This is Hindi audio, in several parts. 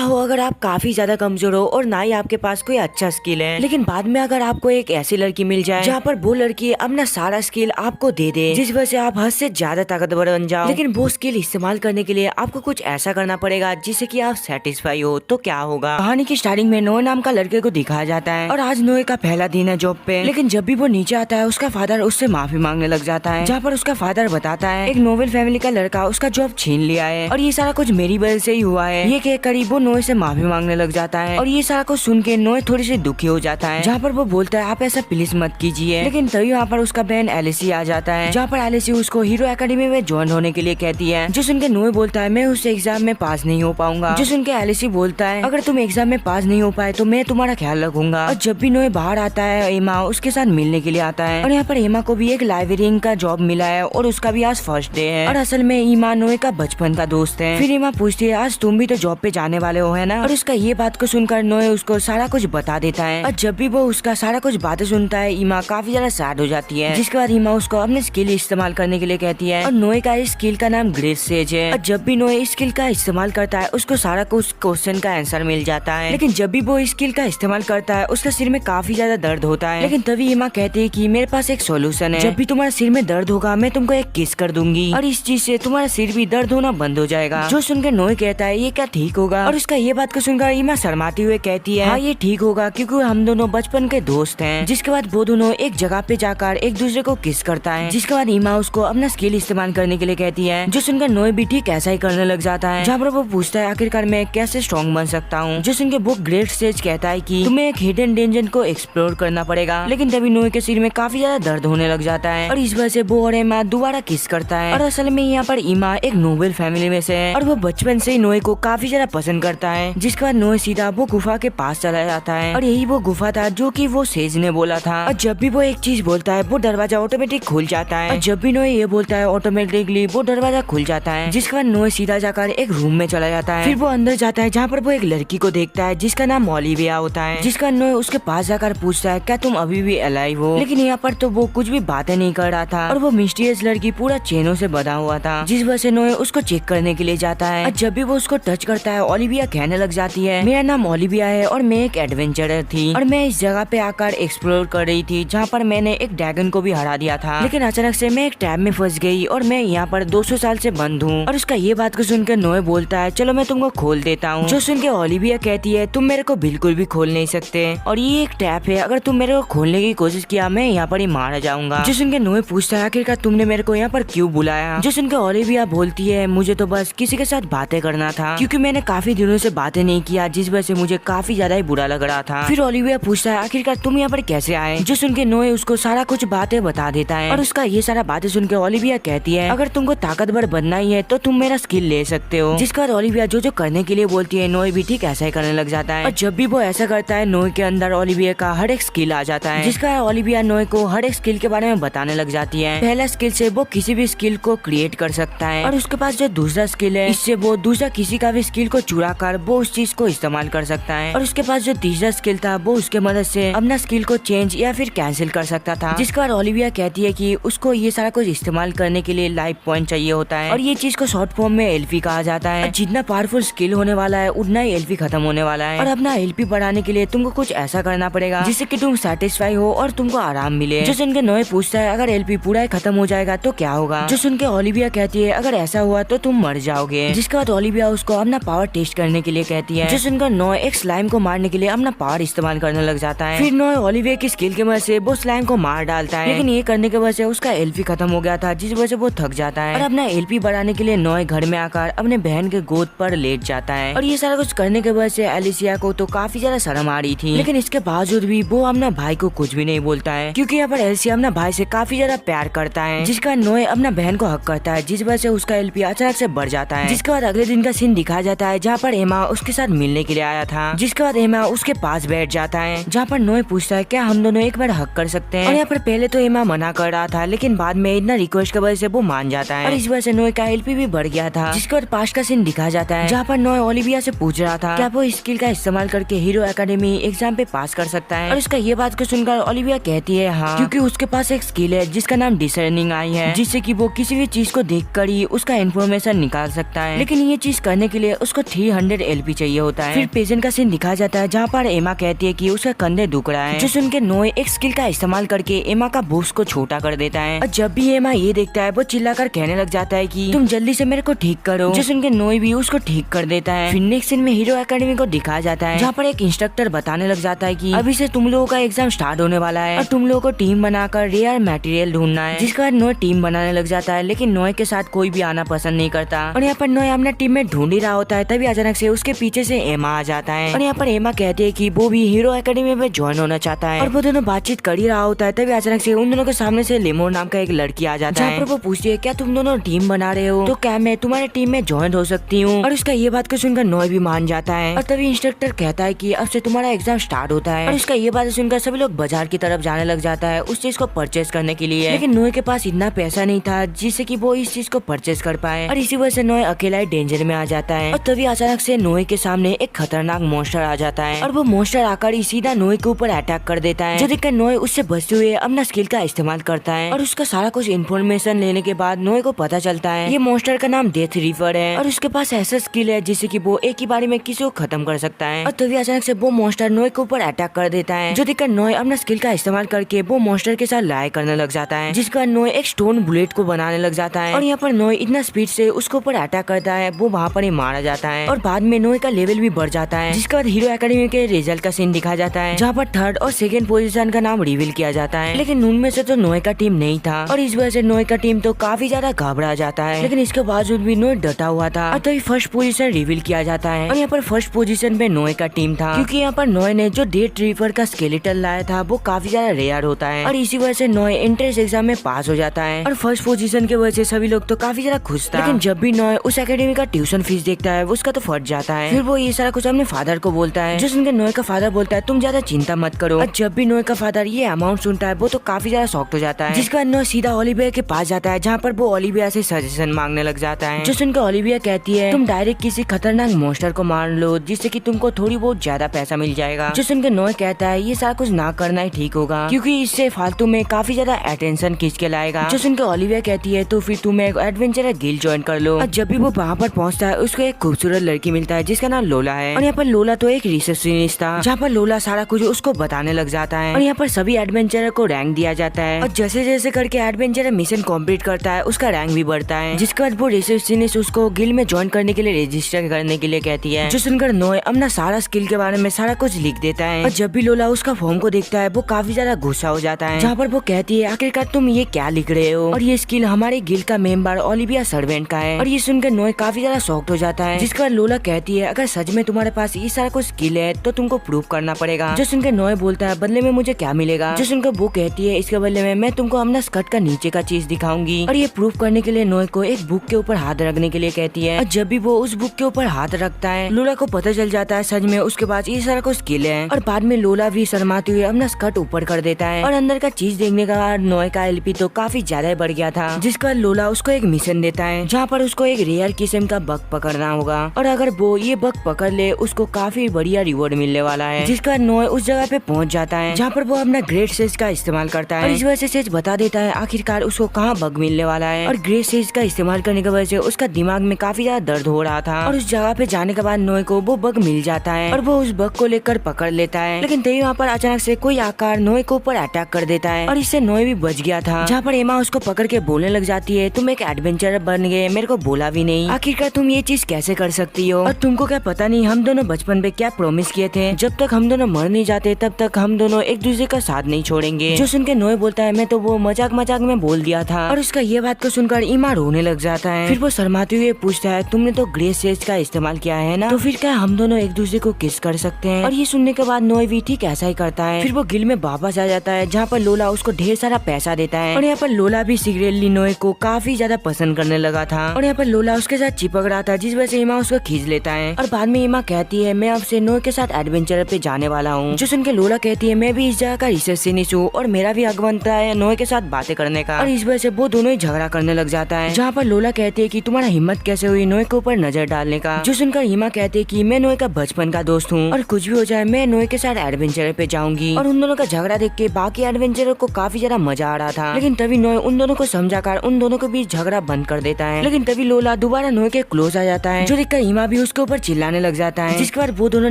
हो अगर आप काफी ज्यादा कमजोर हो और ना ही आपके पास कोई अच्छा स्किल है, लेकिन बाद में अगर आपको एक ऐसी लड़की मिल जाए जहाँ पर वो लड़की अपना सारा स्किल आपको दे दे, जिस वजह से आप हद से ज्यादा ताकतवर बन जाओ, लेकिन वो स्किल इस्तेमाल करने के लिए आपको कुछ ऐसा करना पड़ेगा जिससे कि आप सेटिस्फाई हो, तो क्या होगा। कहानी की स्टार्टिंग में नोए नाम का लड़के को दिखाया जाता है और आज नोए का पहला दिन है जॉब पे, लेकिन जब भी वो नीचे आता है उसका फादर उससे माफी मांगने लग जाता है, जहाँ पर उसका फादर बताता है एक नोबल फैमिली का लड़का उसका जॉब छीन लिया है और ये सारा कुछ मेरी वजह से ही हुआ है। ये के करीब वो नोए से माफी मांगने लग जाता है और ये सारा कुछ सुन के नोए थोड़ी सी दुखी हो जाता है, जहाँ पर वो बोलता है आप ऐसा प्लीज मत कीजिए। लेकिन तभी वहाँ पर उसका बहन एलिसी आ जाता है, जहाँ पर एलिसी उसको हीरो एकेडमी में ज्वाइन होने के लिए कहती है, जो सुन के नोए बोलता है मैं उस एग्जाम में पास नहीं हो पाऊंगा। जो सुन के एलिसी बोलता है अगर तुम एग्जाम में पास नहीं हो पाए तो मैं तुम्हारा ख्याल रखूंगा। और जब भी नोए बाहर आता है एमा उसके साथ मिलने के लिए आता है और यहाँ पर एमा को भी एक लाइब्रेरियन का जॉब मिला है और उसका भी आज फर्स्ट डे है और असल में ईमा नोए का बचपन का दोस्त है। फिर एमा पूछती है आज तुम भी तो जॉब पे जाने वाले हो है ना, और उसका ये बात को सुनकर नोए उसको सारा कुछ बता देता है और जब भी वो उसका सारा कुछ बातें सुनता है ईमा काफी ज्यादा सैड हो जाती है, जिसके बाद ईमा उसको अपने स्किल इस्तेमाल करने के लिए कहती है और नोए का इस स्किल का नाम ग्रेट सेज है। और जब भी नोए इस स्किल का इस्तेमाल करता है उसको सारा कुछ क्वेश्चन का आंसर मिल जाता है, लेकिन जब भी वो इस स्किल का इस्तेमाल करता है उसका सिर में काफी ज्यादा दर्द होता है। लेकिन तभी ईमा कहती है कि मेरे पास एक सोल्यूशन है, जब भी तुम्हारा सिर में दर्द होगा मैं तुमको एक किस कर दूंगी और इस चीज से तुम्हारा सिर भी दर्द होना बंद हो जाएगा। जो सुनकर नोए कहता है ये क्या ठीक होगा, और उसका ये बात को सुनकर ईमा शर्माती हुए कहती है हाँ ये ठीक होगा क्योंकि हम दोनों बचपन के दोस्त हैं। जिसके बाद वो दोनों एक जगह पे जाकर एक दूसरे को किस करता है, जिसके बाद ईमा उसको अपना स्किल इस्तेमाल करने के लिए कहती है, जो सुनकर नोए भी ठीक ऐसा ही करने लग जाता है, जहाँ पर वो पूछता है आखिरकार मैं कैसे स्ट्रॉन्ग बन सकता हूँ। जो सुनकर वो ग्रेट स्टेज कहता है कि तुम्हें एक हिडन डेंजर को एक्सप्लोर करना पड़ेगा, लेकिन तभी नोए के सिर में काफी ज्यादा दर्द होने लग जाता है और इस वजह से वो और ईमा दोबारा किस करता है। और असल में यहाँ पर ईमा एक नोबल फैमिली में से है और वो बचपन से ही नोए को काफी ज्यादा पसंद करता है। जिसके बाद नोए सीधा वो गुफा के पास चला जाता है और यही वो गुफा था जो कि वो सेज ने बोला था, और जब भी वो एक चीज बोलता है वो दरवाजा ऑटोमेटिक खुल जाता है और जब भी नोए ये बोलता है ऑटोमेटिकली वो दरवाजा खुल जाता है। जिसके बाद नोए सीधा जाकर एक रूम में चला जाता है, फिर वो अंदर जाता है जहाँ पर वो एक लड़की को देखता है जिसका नाम ओलिविया होता है। जिसका नोए उसके पास जाकर पूछता है क्या तुम अभी भी अलाइव हो, लेकिन यहाँ पर तो वो कुछ भी बातें नहीं कर रहा था और वो मिस्टीरियस लड़की पूरा चेनों से बंधा हुआ था, जिस वजह से नोए उसको चेक करने के लिए जाता है। और जब भी वो उसको टच करता है ओलिविया कहने लग जाती है मेरा नाम ओलिविया है और मैं एक एडवेंचरर थी और मैं इस जगह पे आकर एक्सप्लोर कर रही थी जहाँ पर मैंने एक ड्रैगन को भी हरा दिया था, लेकिन अचानक से मैं एक ट्रैप में फंस गई और मैं यहाँ पर 200 साल से बंद हूँ। और उसका ये बात को सुनकर नोए बोलता है चलो मैं तुमको खोल देता हूँ। जो सुन के ओलिविया कहती है तुम मेरे को बिल्कुल भी खोल नहीं सकते और ये एक ट्रैप है, अगर तुम मेरे को खोलने की कोशिश किया मैं यहाँ पर ही मारा जाऊंगा। जो सुन के नोए पूछता है आखिरकार तुमने मेरे को यहाँ पर क्यों बुलाया। जो सुन के ओलिविया बोलती है मुझे तो बस किसी के साथ बातें करना था क्योंकि मैंने काफी दिनों से बातें नहीं किया, जिस वजह से मुझे काफी ज्यादा ही बुरा लग रहा था। फिर ओलिविया पूछता है आखिरकार तुम यहाँ पर कैसे आए। जो सुन के नोए उसको सारा कुछ बातें बता देता है और उसका ये सारा बातें सुन के ओलिविया कहती है अगर तुमको ताकतवर बनना ही है तो तुम मेरा स्किल ले सकते हो। जिसके बाद ओलिविया जो करने के लिए बोलती है नोए भी ठीक ऐसा ही करने लग जाता है और जब भी वो ऐसा करता है नोए के अंदर ओलिविया का हर एक स्किल आ जाता है, जिसका ओलिविया नोए को हर एक स्किल के बारे में बताने लग जाती है। पहला स्किल से वो किसी भी स्किल को क्रिएट कर सकता है और उसके पास जो दूसरा स्किल है इससे वो दूसरा किसी का भी स्किल को चुरा कर वो उस चीज को इस्तेमाल कर सकता है, और उसके पास जो तीसरा स्किल था वो उसके मदद से अपना स्किल को चेंज या फिर कैंसिल कर सकता था। जिसके बाद ओलिविया कहती है कि उसको ये सारा कुछ इस्तेमाल करने के लिए लाइफ पॉइंट चाहिए होता है और ये चीज को शॉर्ट फॉर्म में एलपी कहा जाता है। जितना पावरफुल स्किल होने वाला है उतना ही एलपी खत्म होने वाला है और अपना एलपी बढ़ाने के लिए तुमको कुछ ऐसा करना पड़ेगा जिससे कि तुम सेटिस्फाई हो और तुमको आराम मिले। जो सुन के नोए पूछता है अगर एलपी पूरा ही खत्म हो जाएगा तो क्या होगा। जो सुन के ओलिविया कहती है अगर ऐसा हुआ तो तुम मर जाओगे। जिसके बाद ओलिविया उसको अपना पावर टेस्ट करने के लिए कहती है। जो सुनकर नोए एक स्लाइम को मारने के लिए अपना पावर इस्तेमाल करने लग जाता है। फिर नोए ओलिविया की स्किल की वजह से वो स्लाइम को मार डालता है, लेकिन ये करने की वजह से उसका एलपी खत्म हो गया था, जिस वजह से वो थक जाता है और अपना एलपी बढ़ाने के लिए नोए घर में आकर अपने बहन के गोद पर लेट जाता है। और ये सारा कुछ करने के वजह से एलिसिया को तो काफी ज्यादा शर्म आ रही थी, लेकिन इसके बावजूद भी वो अपना भाई को कुछ भी नहीं बोलता है क्योंकि यहाँ पर एलिसिया अपना भाई से काफी ज्यादा प्यार करता है, जिसका नोए अपना बहन को हक करता है, जिस वजह से उसका एलपी अचानक से बढ़ जाता है। जिसके बाद अगले दिन का सीन दिखाया जाता है जहाँ पर एमा उसके साथ मिलने के लिए आया था। जिसके बाद एमा उसके पास बैठ जाता है, जहाँ पर नोए पूछता है क्या हम दोनों एक बार हक कर सकते हैं। और यहाँ पर पहले तो एमा मना कर रहा था, लेकिन बाद में इतना रिक्वेस्ट की वजह से वो मान जाता है और इस वजह से नोए का एलपी भी बढ़ गया था। जिसके बाद पास्ट का सीन दिखाया जाता है, जहाँ पर नोए ओलिविया से पूछ रहा था क्या वो स्किल का इस्तेमाल करके हीरो एकेडमी एग्जाम पे पास कर सकता है। और उसका ये बात को सुनकर ओलिविया कहती है हाँ, क्योंकि उसके पास एक स्किल है जिसका नाम डिसर्निंग आई है, जिससे कि वो किसी भी चीज को देखकर ही उसका इन्फॉर्मेशन निकाल सकता है। लेकिन ये चीज करने के लिए उसको 300 500 LP चाहिए होता है। फिर पेजेंट का सीन दिखाया जाता है जहाँ पर एमा कहती है कि उसका कंधे दुख रहा है, जो सुन के नोए एक स्किल का इस्तेमाल करके एमा का बॉक्स को छोटा कर देता है। और जब भी एमा ये देखता है वो चिल्लाकर कहने लग जाता है कि तुम जल्दी से मेरे को ठीक करो, जो सुन के नोए भी उसको ठीक कर देता है। फिर नेक्स्ट सीन में हीरो एकेडमी को दिखाया जाता है जहाँ पर एक इंस्ट्रक्टर बताने लग जाता है कि अभी से तुम लोगों का एग्जाम स्टार्ट होने वाला है और तुम लोगों को टीम बनाकर रेयर मटेरियल ढूंढना है। जिसके बाद नोए टीम बनाने लग जाता है, लेकिन नोए के साथ कोई भी आना पसंद नहीं करता। और यहाँ पर नोए अपना टीम में ढूंढ ही रहा होता है, तभी अचानक से उसके पीछे से एमा आ जाता है। और यहाँ पर एमा कहती है कि वो भी हीरो एकेडमी में ज्वाइन होना चाहता है। और वो दोनों बातचीत कर ही रहा होता है, तभी अचानक से उन दोनों के सामने से लेमोर नाम का एक लड़की आ जाता है। जहाँ पर वो पूछती है क्या तुम दोनों टीम बना रहे हो, तो क्या मैं तुम्हारे टीम में ज्वाइन हो सकती हूँ। और उसका ये बात को सुनकर नोए भी मान जाता है। और तभी इंस्ट्रक्टर कहता है कि अब से तुम्हारा एग्जाम स्टार्ट होता है। और उसका ये बात सुनकर सभी लोग बाजार की तरफ जाने लग जाता है उस चीज को परचेज करने के लिए, लेकिन नोए के पास इतना पैसा नहीं था जिससे कि वो इस चीज को परचेज कर पाए। और इसी वजह से नोए अकेला ही डेंजर में आ जाता है। और तभी अचानक से नोए के सामने एक खतरनाक मॉन्स्टर आ जाता है और वो मॉन्स्टर आकर ही सीधा नोए के ऊपर अटैक कर देता है, जो देखकर नोए उससे बचते हुए अपना स्किल का इस्तेमाल करता है। और उसका सारा कुछ इन्फॉर्मेशन लेने के बाद नोए को पता चलता है ये मॉन्स्टर का नाम डेथ रिवर है और उसके पास ऐसा स्किल है जिससे कि वो एक ही बारी में किसी को खत्म कर सकता है। और तभी अचानक से वो मॉन्स्टर नोए के ऊपर अटैक कर देता है, जो देखकर नोए अपना स्किल का इस्तेमाल करके वो मॉन्स्टर के साथ लड़ाई करने लग जाता है, जिसका नोए एक स्टोन बुलेट को बनाने लग जाता है। और यहाँ पर नोए इतना स्पीड से उसके ऊपर अटैक करता है वो वहाँ पर ही मारा जाता है। और बाद में नोए का लेवल भी बढ़ जाता है, जिसके बाद हीरो एकेडमी के रिजल्ट का सीन दिखाया जाता है जहाँ पर थर्ड और सेकंड पोजीशन का नाम रिवील किया जाता है, लेकिन उनमें से तो नोए का टीम नहीं था। और इस वजह से नोए का टीम तो काफी ज्यादा घबरा जाता है, लेकिन इसके बावजूद भी नोए डटा हुआ था। और तभी फर्स्ट पोजीशन रिवील किया जाता है और यहाँ पर फर्स्ट पोजीशन पे नोए का टीम था, क्योंकि यहाँ पर नोए ने जो डेथ रिवर का स्केलेटन लाया था वो काफी ज्यादा रेयर होता है। और इसी वजह से नोए एंट्रेंस एग्जाम में पास हो जाता है और फर्स्ट पोजीशन की वजह से सभी लोग तो काफी ज्यादा खुश था। लेकिन जब भी नोए उस एकेडमी का ट्यूशन फीस देखता है उसका तो फट जाता है। फिर वो ये सारा कुछ अपने फादर को बोलता है, जो सुनकर नोए का फादर बोलता है तुम ज्यादा चिंता मत करो। और जब भी नोए का फादर ये अमाउंट सुनता है वो तो काफी ज्यादा शॉक्ड हो जाता है, जिसके बाद नोए सीधा ओलिविया के पास जाता है जहाँ पर वो ओलिविया से सजेशन मांगने लग जाता है। जो सुनकर ओलिविया कहती है तुम डायरेक्ट किसी खतरनाक मॉन्स्टर को मार लो जिससे कि तुमको थोड़ी बहुत ज्यादा पैसा मिल जाएगा। जो सुनकर नोए कहता है ये सारा कुछ ना करना ही ठीक होगा, क्योंकि इससे फालतू में काफी ज्यादा अटेंशन खींच के लाएगा। जो सुनकर ओलिविया कहती है तो फिर तुम एक एडवेंचरर गिल्ड ज्वाइन कर लो। और जब भी वो वहाँ पर पहुँचता है उसको एक खूबसूरत लड़की मिलता है जिसका नाम लोला है। और यहाँ पर लोला तो एक रिसेप्शनिस्ट था, जहाँ पर लोला सारा कुछ उसको बताने लग जाता है। और यहाँ पर सभी एडवेंचरर को रैंक दिया जाता है और जैसे जैसे करके एडवेंचरर मिशन कंप्लीट करता है उसका रैंक भी बढ़ता है, जिसके बाद वो रिसेप्शनिस्ट उसको गिल्ड में ज्वाइन करने के लिए रजिस्टर करने के लिए कहती है। जो सुनकर नोए अपना सारा स्किल के बारे में सारा कुछ लिख देता है। और जब भी लोला उसका फॉर्म को देखता है वो काफी ज्यादा गुस्सा हो जाता है, जहाँ पर वो कहती है आखिरकार तुम ये क्या लिख रहे हो, और ये स्किल हमारे गिल्ड का मेंबर ओलिविया सर्वेंट का है। और ये सुनकर नोए काफी ज्यादा शॉक्ड हो जाता है, जिसके बाद लोला कहती है अगर सच में तुम्हारे पास ये सारा कुछ स्किल है तो तुमको प्रूव करना पड़ेगा। जो सुनकर नोए बोलता है बदले में मुझे क्या मिलेगा। जो सुनकर वो कहती है इसके बदले में मैं तुमको अपना स्कर्ट का नीचे का चीज दिखाऊंगी। और ये प्रूव करने के लिए नोए को एक बुक के ऊपर हाथ रखने के लिए कहती है। और जब भी वो उस बुक के ऊपर हाथ रखता है लोला को पता चल जाता है सच में उसके पास ये सारा कुछ स्किल है। और बाद में लोला भी शर्माते हुए अपना स्कर्ट ऊपर कर देता है और अंदर का चीज देखने का बाद नोए का एलपी तो काफी ज्यादा बढ़ गया था, जिसका लोला उसको एक मिशन देता है जहाँ पर उसको एक रेयर किस्म का बग पकड़ना होगा, और अगर वो ये बग पकड़ ले उसको काफी बढ़िया रिवॉर्ड मिलने वाला है। जिसका नोए उस जगह पे पहुँच जाता है जहाँ पर वो अपना ग्रेट सेज का इस्तेमाल करता है और इस वजह से सेज बता देता है आखिरकार उसको कहाँ बग मिलने वाला है। और ग्रेट सेज का इस्तेमाल करने की वजह से उसका दिमाग में काफी ज्यादा दर्द हो रहा था, और उस जगह पे जाने के बाद नोए को वो बग मिल जाता है और वो उस बग को लेकर पकड़ लेता है। लेकिन तभी वहाँ पर अचानक से कोई आकार नोए के ऊपर अटैक कर देता है और इससे नोए भी बच गया था, जहाँ पर एमा उसको पकड़ के बोलने लग जाती है तुम एक एडवेंचरर बन गए, मेरे को बोला भी नहीं, आखिरकार तुम ये चीज कैसे कर सकती हो। और तुमको क्या पता नहीं हम दोनों बचपन में क्या प्रॉमिस किए थे, जब तक हम दोनों मर नहीं जाते तब तक हम दोनों एक दूसरे का साथ नहीं छोड़ेंगे। जो सुन के नोए बोलता है मैं तो वो मजाक मजाक में बोल दिया था, और उसका ये बात को सुनकर ईमा रोने लग जाता है। फिर वो शर्माते हुए पूछता है तुमने तो ग्रे सेज का इस्तेमाल किया है ना, तो फिर क्या हम दोनों एक दूसरे को किस कर सकते हैं। और ये सुनने के बाद नोए भी ठीक ऐसा ही करता है। फिर वो गिल में वापस आ जाता है जहाँ पर लोला उसको ढेर सारा पैसा देता है, और यहाँ पर लोला भी सीक्रेटली नोए को काफी ज्यादा पसंद करने लगा था, और यहाँ पर लोला उसके साथ चिपक रहा था जिस वजह से ईमा उसको खींच लेता है। और बाद में ईमा कहती है मैं अब से नोए के साथ एडवेंचर पे जाने वाला हूँ। जो सुन के लोला कहती है मैं भी इस जगह का रिसेप्शनिस्ट हूँ और मेरा भी हक बनता है नोए के साथ बातें करने का, और इस वजह से वो दोनों ही झगड़ा करने लग जाता है, जहाँ पर लोला कहती है कि तुम्हारा हिम्मत कैसे हुई नोए के ऊपर नजर डालने का। जो सुनकर ईमा कहती है कि मैं नोए का बचपन का दोस्त हूँ और कुछ भी हो जाए मैं नोए के साथ एडवेंचर पे जाऊंगी। और उन दोनों का झगड़ा देख के बाकी एडवेंचर को काफी ज्यादा मजा आ रहा था, लेकिन तभी नोए उन दोनों को समझाकर उन दोनों के बीच झगड़ा बंद कर देता है। लेकिन तभी लोला दोबारा नोए के क्लोज आ जाता है, जो देखकर ईमा भी उसके ऊपर चिल्लाने लग जाता है, जिसके बाद वो दोनों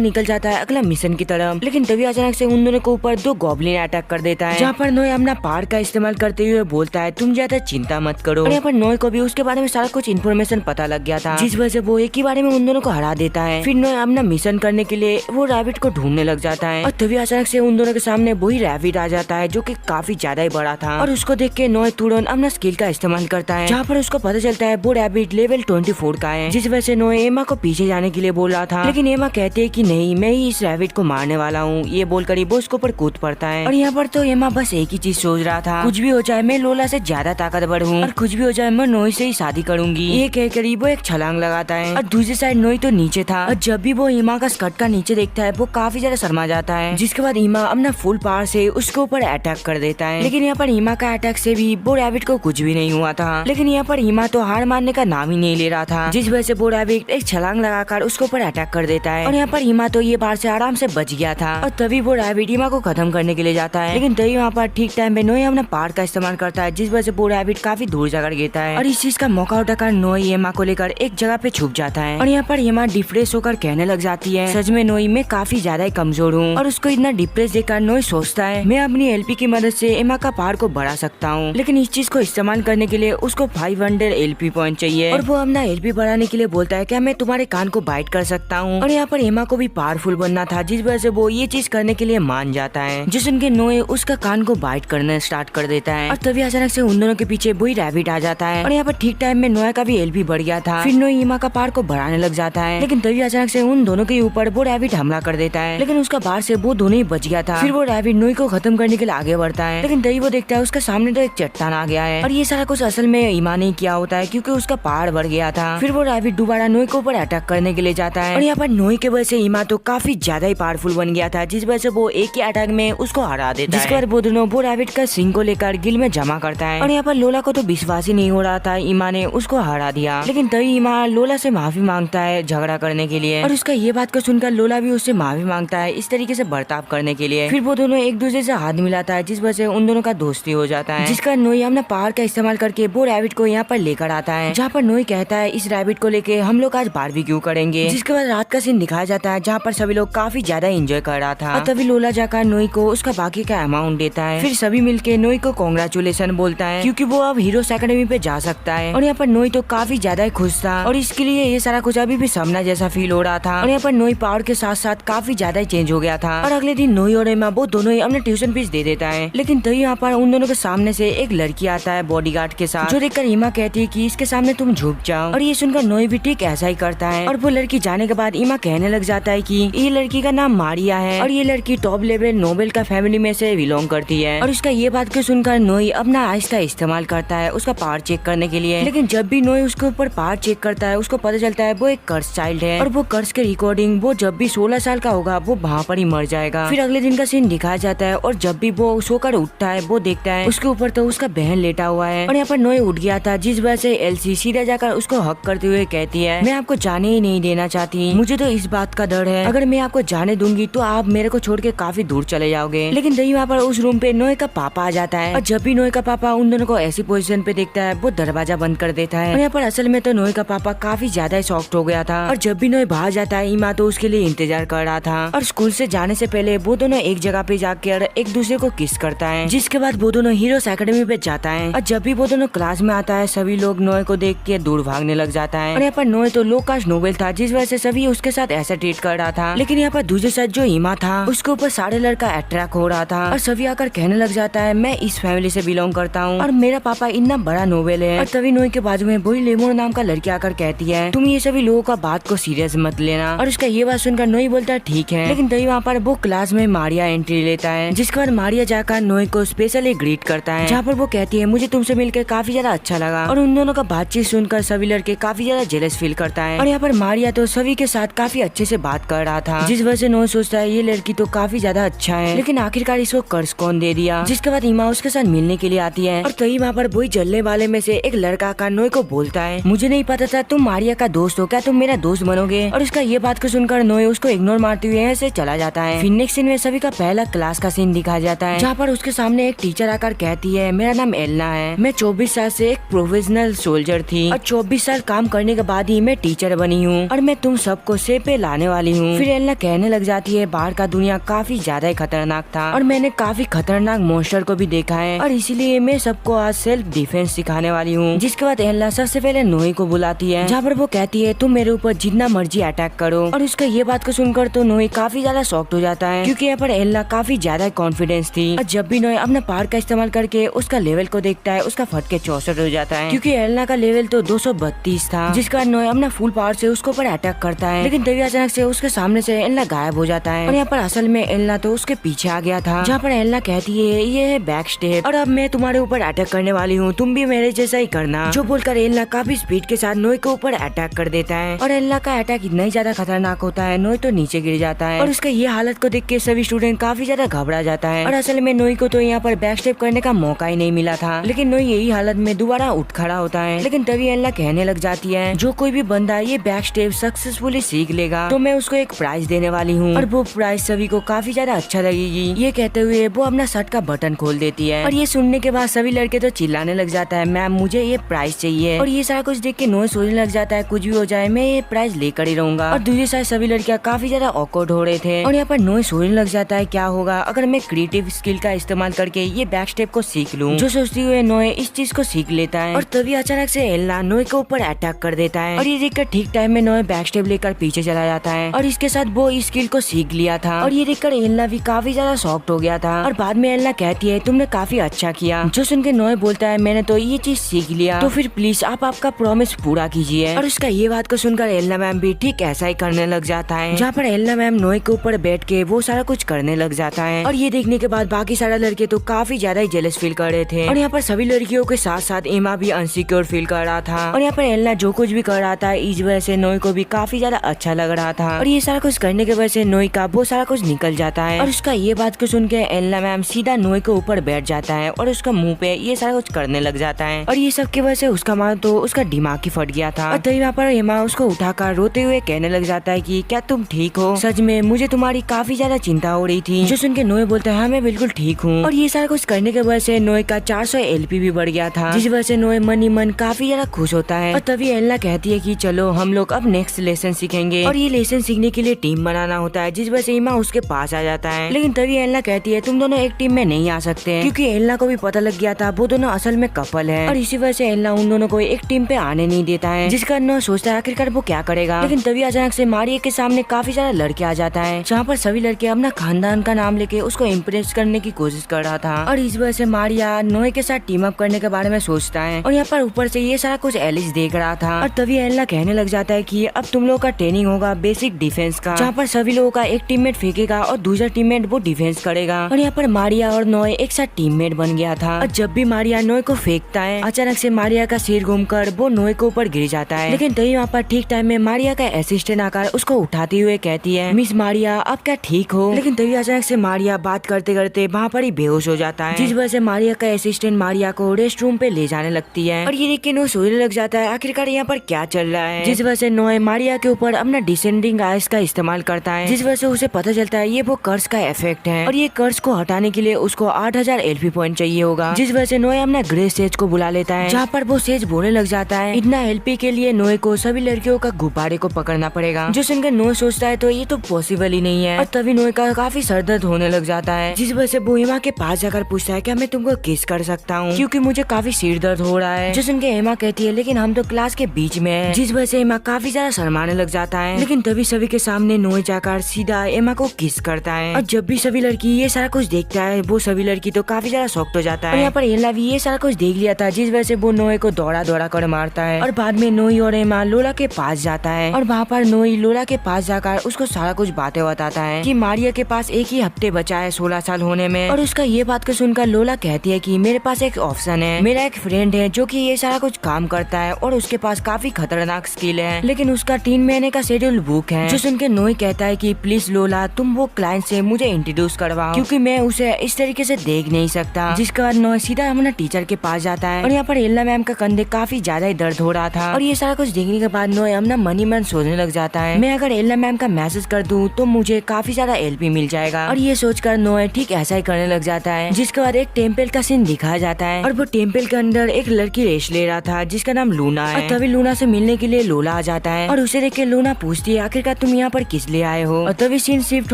निकल जाता है अगला मिशन की तरफ। लेकिन तभी अचानक से उन दोनों के ऊपर 2 गॉब्लिन अटैक कर देता है, जहाँ पर नोए अपना पावर का इस्तेमाल करते हुए बोलता है तुम ज्यादा चिंता मत करो। और यहाँ पर नोए को भी उसके बारे में सारा कुछ इन्फॉर्मेशन पता लग गया था, जिस वजह से वो एक ही बारे में उन दोनों को हरा देता है। फिर नोए अपना मिशन करने के लिए वो रैबिट को ढूंढने लग जाता है और तभी अचानक से उन दोनों के सामने वही रैबिट आ जाता है जो कि काफी ज्यादा ही बड़ा था। और उसको देख के नोए तुरंत अपना स्किल का इस्तेमाल करता है, जहाँ पर उसको पता चलता है वो रैबिट लेवल 24 का है, जिस वजह से नोए एमा को पीछे जाने के लिए बोल रहा था। लेकिन एमा कहते है कि नहीं, मैं ही इस रैबिट को मारने वाला हूँ। ये बोलकर वो उसके ऊपर कूद पड़ता है। और यहाँ पर तो एमा बस एक ही चीज सोच रहा था, कुछ भी हो जाए मैं लोला से ज्यादा ताकतवर हूँ और कुछ भी हो जाए मैं नोए से ही शादी करूंगी। ये कहकर वो एक छलांग लगाता है और दूसरी साइड नोए तो नीचे था। और जब भी वो ईमा का स्कर्ट का नीचे देखता है वो काफी ज्यादा शर्मा जाता है, जिसके बाद ईमा अपना फुल पावर से उसके ऊपर अटैक कर देता है। लेकिन यहाँ पर ईमा का अटैक से भी वो रैबिट को कुछ भी नहीं हुआ था। लेकिन यहाँ पर ईमा तो हार मानने का नाम ही नहीं ले रहा था, जिस वजह से वो रैबिट एक छलांग लगाकर उसके ऊपर अटैक कर देता है। और यहाँ पर ईमा तो ये बार से आराम से बच गया था। और तभी वो रैबिट ईमा को खत्म करने के लिए जाता है। लेकिन तभी वहाँ पर ठीक टाइम पे नोए अपना पावर का इस्तेमाल करता है, जिस वजह से वो रैबिट काफी दूर जाकर गिरता है। और इस चीज का मौका उठाकर नोए एमा को लेकर एक जगह पे छुप जाता है। और यहाँ पर एमा डिप्रेस होकर कहने लग जाती है सच में नोए मैं काफी ज्यादा ही कमजोर हूँ। और उसको इतना डिप्रेस देखकर नोए सोचता है मैं अपनी एलपी की मदद से एमा का पावर को बढ़ा सकता हूँ। लेकिन इस चीज को इस्तेमाल करने के लिए उसको 500 एलपी पॉइंट चाहिए। और वो अपना एलपी बढ़ाने के लिए बोलता है क्या मैं तुम्हारे कान को बाइट कर सकता हूँ। और यहाँ पर एमा को भी पावरफुल बनना था, जिस वजह से वो ये चीज करने के लिए मान जाता है, जो सुन के नोए उसका कान को बाइट करना स्टार्ट कर देता है। और तभी अचानक से उन दोनों के पीछे वही रैबिट आ जाता है। और यहाँ पर ठीक टाइम में नोए का भी एलपी बढ़ गया था। फिर नोए ईमा का पावर को बढ़ाने लग जाता है। लेकिन तभी अचानक से उन दोनों के ऊपर वो रैबिट हमला कर देता है। लेकिन उसका बाहर से वो दोनों ही बच गया था। फिर वो रैबिट नोए को खत्म करने के लिए आगे बढ़ता है। लेकिन तभी वो देखता है उसके सामने तो एक चट्टान आ गया है। और ये सारा कुछ असल में ईमा ने किया होता है, क्योंकि उसका पावर बढ़ गया था। फिर वो रैबिट दोबारा नोए के ऊपर अटैक करने के लिए जाता है। और यहाँ पर नोए के वजह से ईमा तो काफी ज्यादा ही पावरफुल बन गया था, जिस वजह से वो एक ही अटैक में उसको हरा देता है। जिसके बाद वो दोनों वो रैबिट का सिंग को लेकर गिल में जमा करता है। और यहाँ पर लोला को तो विश्वास ही नहीं हो रहा था ईमा ने उसको हरा दिया। लेकिन तभी ईमा लोला से माफी मांगता है झगड़ा करने के लिए। और उसका ये बात को सुनकर लोला भी उससे माफी मांगता है इस तरीके से बर्ताव करने के लिए। फिर वो दोनों एक दूसरे से हाथ मिलाता है, जिस वजह से उन दोनों का दोस्ती हो जाता है। जिसका नोए अपना पावर का इस्तेमाल करके वो रैबिट को यहाँ पर लेकर आता है, जहाँ पर नोए कहता है इस रैबिट को लेके हम लोग आज बारबेक्यू करेंगे। जिसके बाद रात का सीन दिखाया जाता है, जहाँ पर सभी लोग काफी ज्यादा एंजॉय कर रहा था। और तभी लोला जाकर नोए को उसका बाकी का अमाउंट देता है। फिर सभी मिलके नोए को कांग्रेचुलेशन बोलता है, क्योंकि वो अब हीरोज एकेडमी पे जा सकता है। और यहाँ पर नोए तो काफी ज्यादा ही खुश था और इसके लिए ये सारा कुछ अभी भी सपना जैसा फील हो रहा था। और यहाँ पर नोए पावर के साथ साथ काफी ज्यादा ही चेंज हो गया था। और अगले दिन नोए और एमा वो दोनों ही अपने ट्यूशन फीस दे देता है। लेकिन तभी यहाँ पर उन दोनों के सामने से एक लड़की आता है बॉडीगार्ड के साथ, जो देखकर ईमा कहती है कि इसके सामने तुम झुक जाओ। और ये सुनकर नोए भी ठीक ऐसा ही करता है। और वो लड़की जाने के बाद ईमा कहने लग जाता है कि ये लड़की का नाम मारिया है और ये लड़की टॉप लेवल नोबेल का फैमिली में से बिलोंग करती है। और उसका ये बात को सुनकर नोए अपना आइस का इस्तेमाल करता है उसका पावर चेक करने के लिए। लेकिन जब भी नोए उसके ऊपर पावर चेक करता है उसको पता चलता है वो एक कर्स चाइल्ड है। और वो कर्स के रिकॉर्डिंग वो जब भी 16 साल का होगा वो वहाँ पर ही मर जाएगा। फिर अगले दिन का सीन दिखाया जाता है और जब भी वो सोकर उठता है वो देखता है उसके ऊपर तो उसका बहन लेटा हुआ है। और यहाँ पर नोए उठ गया था, जिस वजह से एलसी सीधा जाकर उसको हक करते हुए कहती है मैं आपको जाने ही नहीं देना चाहती, मुझे तो इस बात का डर है अगर मैं आपको जाने दूंगी तो आप मेरे को छोड़ के काफी दूर चले जाओगे। लेकिन तभी वहाँ पर उस रूम पे नोए का पापा आ जाता है। और जब भी नोए का पापा उन दोनों को ऐसी पोजीशन पे देखता है वो दरवाजा बंद कर देता है। और यहाँ पर असल में तो नोए का पापा काफी ज्यादा शॉक्ड हो गया था। और जब भी नोए बाहर जाता है ईमा तो उसके लिए इंतजार कर रहा था। और स्कूल से जाने से पहले वो दोनों एक जगह पे जाकर एक दूसरे को किस करता है, जिसके बाद वो दोनों हीरोज एकेडमी पे जाता है। और जब भी वो दोनों क्लास में आता है सभी लोग नोए को देख के दूर भागने लग जाता है। और यहाँ पर नोए तो लो कास्ट नोबेल था, जिस वजह से सभी उसके साथ ऐसा ट्रीट कर रहा था। लेकिन यहाँ पर दूसरे साथ जो ईमा था उसके ऊपर सारे लड़का अट्रैक्ट हो रहा था। और सभी आकर कहने लग जाता है मैं इस फैमिली से बिलोंग करता हूँ और मेरा पापा इतना बड़ा नोबेल है। और तभी नोए के बाजू में वही लेमोन नाम का लड़की आकर कहती है तुम ये सभी लोगों का बात को सीरियस मत लेना। और उसका ये बात सुनकर नोए बोलता है ठीक है। लेकिन तभी वहाँ पर वो क्लास में मारिया एंट्री लेता है, जिसके बाद मारिया जाकर नोए को स्पेशली ग्रीट करता है, जहाँ पर वो कहती है मुझे तुमसे मिलकर काफी ज्यादा अच्छा लगा। और उन दोनों का बातचीत सुनकर सभी लड़के काफी ज्यादा जेलस फील करता है। और यहाँ पर मारिया तो सभी के साथ काफी अच्छे से बात कर रहा था, जिस वजह से नोए सोचता है ये लड़की तो काफी ज्यादा अच्छा है। लेकिन आखिरकार इसको कर्ज कौन दे दिया। जिसके बाद ईमा उसके साथ मिलने के लिए आती है। और तभी वहाँ पर वही जलने वाले में से एक लड़का आकर नोए को बोलता है मुझे नहीं पता था तुम मारिया का दोस्त हो, क्या तुम मेरा दोस्त बनोगे। और उसका ये बात को सुनकर नोए उसको इग्नोर मारते हुए ऐसे चला जाता है। फिर नेक्स्ट सीन में सभी का पहला क्लास का सीन दिखाया जाता है, जहाँ पर उसके सामने एक टीचर आकर कहती है मेरा नाम एलना है, मैं 24 साल से एक प्रोफेशनल सोल्जर थी और 24 साल काम करने के बाद ही मैं टीचर बनी हूँ और मैं तुम सबको सेब पे लाने वाली हूँ। फिर एलना कहने लग जाती है बाहर का दुनिया काफी ज्यादा ही खतरनाक था और मैंने काफी खतरनाक मॉन्स्टर को भी देखा है और इसीलिए मैं सबको आज सेल्फ डिफेंस सिखाने वाली हूँ। जिसके बाद एलना सबसे पहले नोई को बुलाती है, जहाँ पर वो कहती है तुम मेरे ऊपर जितना मर्जी अटैक करो। और उसका ये बात को सुनकर तो नोई काफी ज्यादा शॉक्ड हो जाता है, क्योंकि यहाँ पर एलना काफी ज्यादा कॉन्फिडेंस थी। और जब भी नोई अपना पावर का इस्तेमाल करके उसका लेवल को देखता है, उसका फटके 64 हो जाता है, क्योंकि एलना का लेवल तो 232 था। जिसका नोई अपना फुल पावर से उसके ऊपर अटैक करता है, लेकिन तभी अचानक से उसके सामने से एलना गायब हो जाता है। और यहाँ पर असल में एलना तो उसके पीछे आ गया था, जहाँ पर एलना कहती है ये है बैक स्टेप और अब मैं तुम्हारे ऊपर अटैक करने वाली हूँ, तुम भी मेरे जैसा ही करना। जो बोलकर एलना काफी स्पीड के साथ नोई के ऊपर अटैक कर देता है और एलना का अटैक इतना ही ज्यादा खतरनाक होता है, नोई तो नीचे गिर जाता है। और उसका ये हालत को देख के सभी स्टूडेंट काफी ज्यादा घबरा जाता है। और असल में नोई को तो यहाँ पर बैक स्टेप करने का मौका ही नहीं मिला था, लेकिन नोई यही हालत में दोबारा उठ खड़ा होता है। लेकिन तभी एलना कहने लग जाती है जो कोई भी बंदा ये बैक स्टेप सक्सेसफुली सीख लेगा तो मैं उसको एक प्राइज देने वाली हूँ और वो प्राइज सभी को काफी ज्यादा अच्छा लगेगी। ये कहते हुए वो अपना शर्ट का बटन खोल देती है और ये सुनने के बाद सभी लड़के तो चिल्लाने लग जाता है मैम मुझे ये प्राइज चाहिए। और ये सारा कुछ देख के नोई सोचने लग जाता है कुछ भी हो जाए मैं ये प्राइज लेकर ही रहूंगा। और दूसरी साइड सभी लड़कियां काफी ज्यादा ऑकवर्ड हो रहे थे और यहाँ पर नोई सोचने लग जाता है क्या होगा अगर मैं क्रिएटिव स्किल का इस्तेमाल करके ये बैक स्टेप को सीख लूं। जो सोचती हुए नोई इस चीज को सीख लेता है और तभी अचानक से एलना नोई के ऊपर अटैक कर देता है और ये देखकर ठीक टाइम में नोई बैक स्टेप लेकर पीछे चला जाता है और इसके साथ वो इस स्किल को सीख लिया था। और ये देखकर एलना भी काफी ज्यादा शॉक्ड हो गया था और बाद में एलना कहती है तुमने काफी अच्छा किया। जो सुनकर नोई बोलता है मैंने तो ये चीज सीख लिया तो फिर प्लीज आप आपका प्रॉमिस पूरा कीजिए। और उसका ये बात को सुनकर एलना मैम भी ठीक ऐसा ही करने लग जाता है, जहाँ पर एलना मैम नोई के ऊपर बैठ के वो सारा कुछ करने लग जाता है। और ये देखने के बाद बाकी सारे लड़के तो काफी ज्यादा ही जेलस फील कर रहे थे और यहाँ पर सभी लड़कियों के साथ साथ एमा भी अनसिक्योर फील कर रहा था। और यहाँ पर एलना जो कुछ भी कर रहा था इस वजह से नोई को भी काफी ज्यादा अच्छा लग रहा था और ये सारा कुछ करने की वजह से नोई का वो सारा कुछ निकल जाता है। और उसका ये बात को सुन के एलना मैम सीधा नोई के ऊपर बैठ जाता है और उसका मुंह पे ये सारा कुछ करने लग जाता है। और ये सब की वजह से उसका मानो तो उसका दिमाग ही फट गया था। और तभी वहाँ पर एमा उसको उठाकर रोते हुए कहने लग जाता है कि क्या तुम ठीक हो? सच में मुझे तुम्हारी काफी ज्यादा चिंता हो रही थी। जो सुन के नोई बोलता है हाँ मैं बिल्कुल ठीक हूँ। और ये सारा कुछ करने की वजह से नोई का 400 LP भी बढ़ गया था, जिस वजह से नोई मन ही मन काफी ज्यादा खुश होता है। और तभी एलना कहती है कि चलो हम लोग अब नेक्स्ट लेसन सीखेंगे और ये लेसन सीखने के लिए टीम बनाना होता है, जिस वजह से एमा उसके पास आ जाता है। लेकिन तभी एलना कहती है तुम दोनों एक टीम में नहीं आ सकते, क्योंकि एलना को भी पता लग गया था वो दोनों असल में कपल है और इसी वजह से एलना उन दोनों को एक टीम पे आने नहीं देता है। जिसका नोई सोचता है आखिरकार वो क्या करेगा। लेकिन तभी अचानक से मारिया के सामने काफी सारा लड़के आ जाता है, जहाँ पर सभी लड़के अपना खानदान का नाम लेके उसको इम्प्रेस करने की कोशिश कर रहा था। और इस वजह से मारिया नोई के साथ टीम अप करने के बारे में सोचता है और यहाँ पर ऊपर से ये सारा कुछ एलिस देख रहा था। और तभी एलना कहने लग जाता है कि अब तुम लोग का ट्रेनिंग होगा बेसिक डिफेंस का, जहाँ पर सभी लोगों का एक टीममेट फेंकेगा और दूसरा टीममेट वो डिफेंस करेगा। और यहाँ पर मारिया और नोई एक साथ टीममेट बन गया था। और जब भी मारिया नोई को फेंकता है अचानक से मारिया का सिर घूमकर वो नोई के ऊपर गिर जाता है। लेकिन तभी वहाँ पर ठीक टाइम में मारिया का असिस्टेंट आकर उसको उठाते हुए कहती है मिस मारिया आप क्या ठीक हो? लेकिन तभी अचानक से मारिया बात करते करते वहाँ पर ही बेहोश हो जाता है, जिस वजह से मारिया का असिस्टेंट मारिया को रेस्ट रूम पे ले जाने लगती है। और ये देख के नोई सोचने लग जाता है आखिरकार यहाँ पर क्या चल रहा है, जिस वजह से नोई मारिया के ऊपर अपना डिसेंडिंग आइस का इस्तेमाल करता है, जिस वजह से उसे पता चलता है ये वो कर्स का इफेक्ट है और ये कर्स को हटाने के लिए उसको 8000 LP पॉइंट चाहिए होगा। जिस वजह से नोई अपना ग्रे सेज को बुला लेता है, जहाँ पर वो सेज बोलने लग जाता है इतना LP के लिए नोई को सभी लड़कियों का गुब्बारे को पकड़ना पड़ेगा। जो सुनकर नोई सोचता है तो ये तो पॉसिबल ही नहीं है। और तभी नोई का काफी सरदर्द होने लग जाता है, जिस वजह से वो एमा के पास जाकर पूछता है क्या मैं तुमको किस कर सकता हूँ, क्योंकि मुझे काफी सिर दर्द हो रहा है। जो सुनकर एमा कहती है लेकिन हम तो क्लास के बीच में है, जिस वजह से एमा काफी ज्यादा शर्माने लग जाता है। लेकिन तभी सभी के सामने नोई जाकर सीधा एमा को किस करता है। और जब भी सभी लड़की ये सारा कुछ देखता है वो सभी लड़की तो काफी ज्यादा शॉक्ड हो जाता है। और यहाँ पर एला भी ये सारा कुछ देख लिया था, जिस वजह से वो नोई को दौड़ा दौड़ा कर मारता है। और बाद में नोई और एमा लोला के पास जाता है और वहाँ पर नोई लोला के पास जाकर उसको सारा कुछ बातें बताता है कि मारिया के पास एक ही हफ्ते बचा है 16 साल होने में। और उसका ये बात को सुनकर लोला कहती है कि मेरे पास एक ऑप्शन है, मेरा एक फ्रेंड है जो कि ये सारा कुछ काम करता है और उसके पास काफी खतरनाक स्किल है, लेकिन उसका 3 महीने का शेड्यूल बुक है। जो सुनकर नोई कहता है कि प्लीज लोला तुम वो क्लाइंट से मुझे इंट्रोड्यूस करवाओ, क्योंकि मैं उसे इस तरीके से देख नहीं सकता। जिसके बाद नोई सीधा अपना टीचर के पास जाता है और यहाँ पर एल्ला मैम का कंधे काफी ज्यादा ही दर्द हो रहा था। और ये सारा कुछ देखने के बाद नोई अपना मन ही मन सोचने लग जाता है मैं अगर एल्ला मैम का मैसेज कर दूं तो मुझे काफी ज्यादा LP मिल जाएगा। और ये सोचकर नोई ठीक ऐसा ही करने लग जाता है। जिसके बाद एक टेम्पल का सीन दिखाया जाता है और वो टेम्पल के अंदर एक लड़की रेस्ट ले रहा था जिसका नाम लूना है। और तभी लूना से मिलने के लिए लोला आ जाता है और उसे देख के लूना पूछती है आखिरकार तुम यहाँ पर किस लिए आए हो। और तभी सीन शिफ्ट